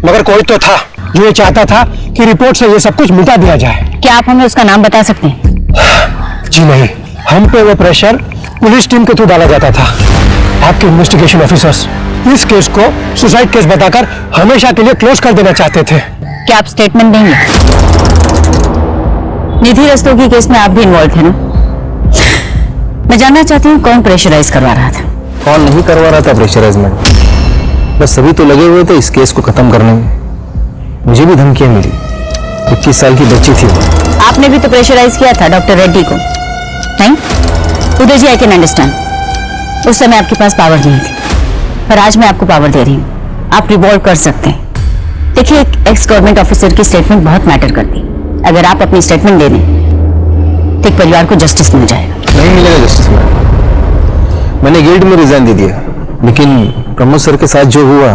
S3: मगर कोई तो था जो ये चाहता था कि रिपोर्ट से ये सब कुछ मिटा दिया जाए।
S11: क्या आप हमें उसका नाम बता सकते हैं?
S3: जी नहीं, हम पे वो प्रेशर पुलिस टीम के थ्रू डाला जाता था। आपके इन्वेस्टिगेशन ऑफिसर्स इस केस को सुसाइड केस बताकर हमेशा के लिए क्लोज कर देना चाहते थे।
S11: क्या आप स्टेटमेंट देंगे? निधि रस्तोगी केस में आप भी इन्वॉल्व थे ना? मैं जानना चाहती हूँ कौन प्रेशराइज करवा रहा था?
S3: कौन नहीं करवा रहा था प्रेशराइजमेंट? बस सभी तो लगे हुए थे इस केस को खत्म करने में। मुझे भी धमकियां मिली। 21 साल की बच्ची थी वो।
S11: आपने भी तो प्रेशराइज किया था डॉक्टर रेड्डी को, नहीं? उदय जी, आई कैन अंडरस्टैंड। उस समय आपके पास पावर नहीं थी, पर आज मैं आपको पावर दे रही हूँ। आप रिवॉल्व कर सकते हैं। देखिए, एक एक्स गवर्नमेंट ऑफिसर की स्टेटमेंट बहुत मैटर करती है। अगर आप अपनी स्टेटमेंट दे दें तो एक परिवार को जस्टिस मिल जाएगा।
S3: नहीं मिलेगा जस्टिस मैडम। मैंने गिल्ड में रिजाइन दे दिया, लेकिन प्रमोद सर के साथ जो हुआ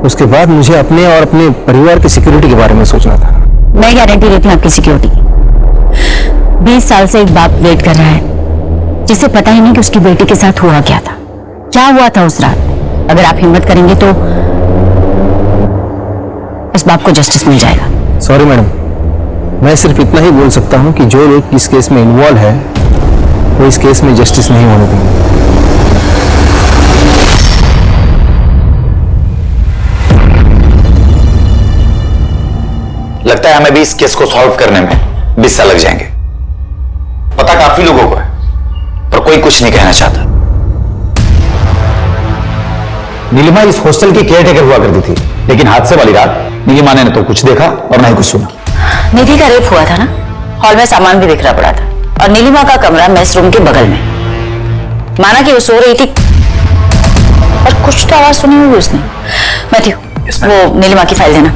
S3: उसके बाद मुझे अपने और अपने परिवार की सिक्योरिटी के बारे में सोचना था।
S11: मैं गारंटी देती हूँ आपकी सिक्योरिटी की। 20 साल से एक बाप वेट कर रहा है जिसे पता ही नहीं कि उसकी बेटी के साथ हुआ क्या था, क्या हुआ था उस रात। अगर आप हिम्मत करेंगे तो उस बाप को जस्टिस मिल जाएगा।
S3: सॉरी मैडम, मैं सिर्फ इतना ही बोल सकता हूँ कि जो लोग इस केस में इन्वॉल्व है वो इस केस में जस्टिस नहीं होने देंगे।
S12: लगता है हमें भी इस केस को सॉल्व करने में 20 साल लग जाएंगे। पता काफी लोगों को है, पर कोई कुछ नहीं कहना चाहता। नीलिमा इस हॉस्टल की केयरटेकर हुआ करती थी, लेकिन हादसे वाली रात नीलिमा ने न तो कुछ देखा और न ही कुछ सुना।
S11: निधि का रेप हुआ था ना, हॉल में सामान भी बिखरा पड़ा था और नीलिमा का कमरा मेस रूम के बगल में। माना कि वो सो रही थी और कुछ तो आवाज सुनी हुई उसने। मैथ्यू, वो नीलिमा की फाइल देना,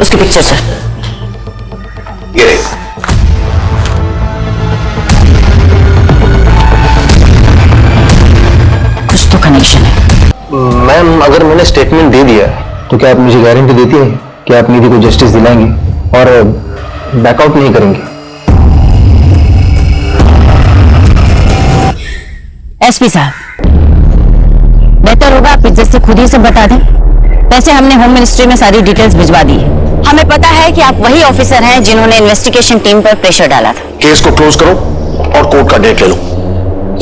S11: उसकी पिक्चर सर।
S12: ये
S11: कुछ तो कनेक्शन है।
S3: मैम, अगर मैंने स्टेटमेंट दे दिया तो क्या आप मुझे गारंटी देती हैं कि आप निधि को जस्टिस दिलाएंगे और बैकआउट नहीं करेंगे?
S11: एसपी साहब, बेहतर होगा आप इज्जत से खुद ही सब बता दें। वैसे हमने होम मिनिस्ट्री में सारी डिटेल्स भिजवा दी है। हमें पता है कि आप वही ऑफिसर हैं जिन्होंने इन्वेस्टिगेशन टीम पर प्रेशर डाला था।
S12: केस को क्लोज करो और कोर्ट का डेट ले लो।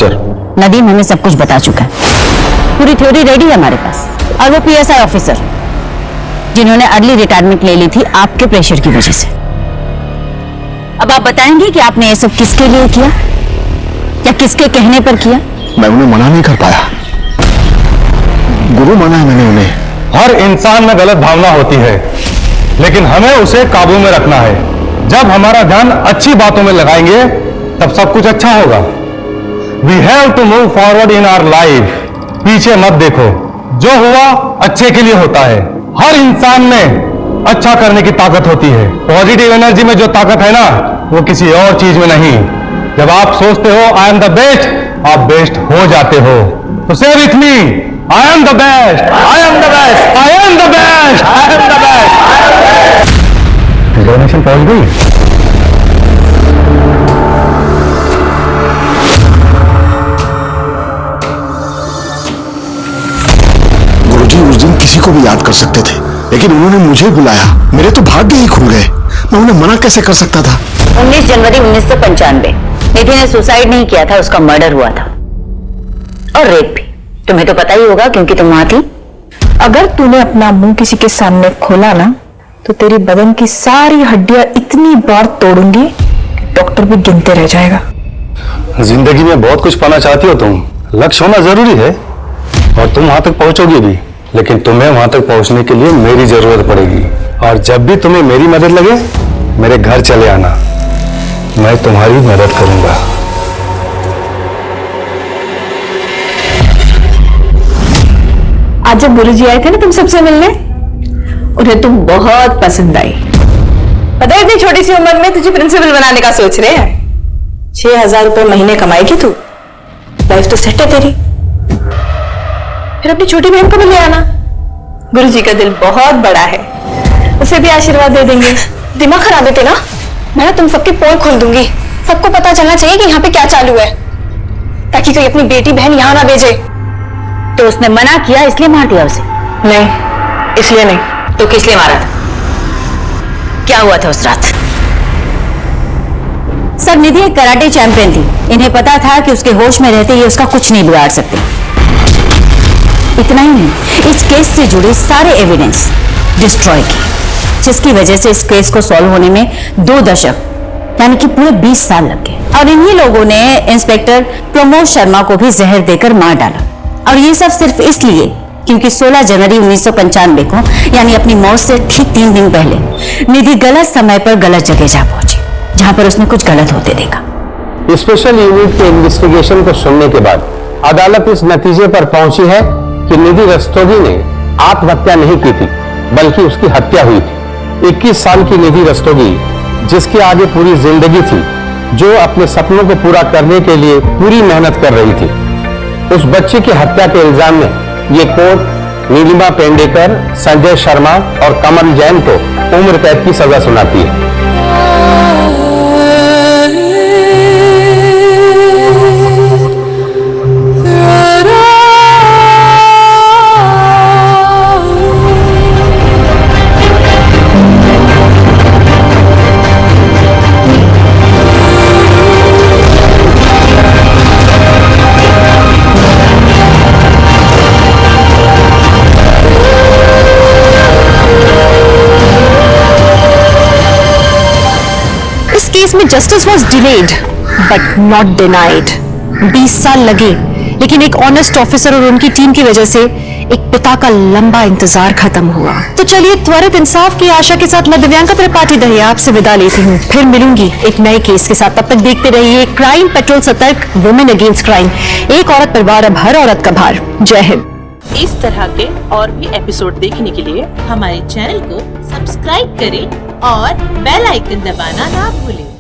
S12: चल।
S11: नदीम हमें सब कुछ बता चुका है, पूरी थ्योरी रेडी है हमारे पास। और वो पीएसआई ऑफिसर जिन्होंने अर्ली रिटायरमेंट ले ली थी आपके प्रेशर की वजह से। अब आप बताएंगे कि आपने ये सब किसके लिए किया या किसके कहने पर किया?
S12: मैं उन्हें मना नहीं कर पाया, गुरु माना है मैंने उन्हें।
S4: हर इंसान में गलत भावना होती है, लेकिन हमें उसे काबू में रखना है। जब हमारा ध्यान अच्छी बातों में लगाएंगे तब सब कुछ अच्छा होगा। We have to move forward in our life. पीछे मत देखो, जो हुआ अच्छे के लिए होता है। हर इंसान में अच्छा करने की ताकत होती है। पॉजिटिव एनर्जी में जो ताकत है ना, वो किसी और चीज में नहीं। जब आप सोचते हो आई एम द बेस्ट, आप बेस्ट हो जाते हो। तो से with me, I am the best, I am the best, I am the best, I am the best. Donation पहुंच गई।
S12: गुरुजी उस दिन किसी को भी याद कर सकते थे, लेकिन उन्होंने मुझे बुलाया। मेरे तो भाग्य ही खुल गए। मैं उन्हें मना कैसे कर सकता था?
S11: 19 जनवरी 1995 निधि ने सुसाइड नहीं किया था, उसका मर्डर हुआ था। और रेप भी। तुम्हें तो पता ही होगा क्योंकि तुम वहां थी।
S7: अगर तूने अपना मुंह किसी के सामने खोला ना, तो तेरी बदन की सारी हड्डियां इतनी बार तोड़ूंगी कि डॉक्टर भी गिनते रह जाएगा।
S4: जिंदगी में बहुत कुछ पाना चाहती हो तुम। लक्ष्य होना जरूरी है और तुम वहां तक पहुंचोगी भी, लेकिन तुम्हें वहां तक पहुंचने के लिए मेरी जरूरत पड़ेगी। और जब भी तुम्हें मेरी मदद लगे, मेरे घर चले आना, मैं तुम्हारी मदद करूंगा।
S7: आज जब गुरुजी आए थे ना तुम सबसे मिलने, उन्हें तुम बहुत पसंद आई। पता है इतनी छोटी सी उम्र में तुझे प्रिंसिपल बनाने का सोच रहे हैं। 6,000 रुपए महीने कमाएगी तू, लाइफ तो सेट है तेरी। फिर अपनी छोटी बहन को भी ले आना। गुरुजी का दिल बहुत बड़ा है, उसे भी आशीर्वाद दे देंगे। दिमाग खराब है ना, मैं तुम सबके पोल खोल दूंगी। सबको पता चलना चाहिए कि यहाँ पे क्या चालू है, ताकि कोई अपनी बेटी बहन यहाँ ना भेजे।
S11: तो उसने मना किया इसलिए मार दिया उसे?
S7: नहीं, इसलिए नहीं।
S11: तो किस लिए मारा था? क्या हुआ था उस रात? सर, निधि एक कराटे चैंपियन थी। इन्हें पता था कि उसके होश में रहते ही उसका कुछ नहीं बिगाड़ सकते। इतना ही नहीं, इस केस से जुड़े सारे एविडेंस डिस्ट्रॉय किए, जिसकी वजह से इस केस को सॉल्व होने में 2 दशक यानी कि पूरे 20 साल लग गए। और इन्हीं लोगों ने इंस्पेक्टर प्रमोद शर्मा को भी जहर देकर मार डाला। और ये सब सिर्फ इसलिए क्योंकि 16 जनवरी 1995 को यानी अपनी मौत से ठीक 3 दिन पहले निधि गलत समय पर गलत जगह जा पहुंची, जहां पर उसने कुछ गलत होते देखा।
S10: स्पेशल यूनिट के इन्वेस्टिगेशन को सुनने के बाद अदालत इस नतीजे पर पहुंची है कि निधि रस्तोगी ने आत्महत्या नहीं की थी, बल्कि उसकी हत्या हुई थी। 21 साल की निधि रस्तोगी, जिसके आगे पूरी जिंदगी थी, जो अपने सपनों को पूरा करने के लिए पूरी मेहनत कर रही थी, उस बच्चे की हत्या के इल्जाम में ये कोर्ट नीलिमा पेंडेकर, संजय शर्मा और कमल जैन को उम्र कैद की सजा सुनाती है।
S6: केस में justice was delayed but not denied. 20 साल लगे, लेकिन एक ऑनेस्ट ऑफिसर और उनकी टीम की वजह से एक पिता का लंबा इंतजार खत्म हुआ। तो चलिए, त्वरित इंसाफ की आशा के साथ मैं दिव्यांका त्रिपाठी दहिया आपसे विदा लेती हूँ। फिर मिलूंगी एक नए केस के साथ। तब तक देखते रहिए क्राइम पेट्रोल, सतर्क, वुमेन अगेंस्ट क्राइम, एक औरत पर भार, अब हर औरत का भार। जय हिंद।
S16: इस तरह के और भी एपिसोड देखने के लिए हमारे चैनल को सब्सक्राइब करें और बेल आइकन दबाना ना भूलें।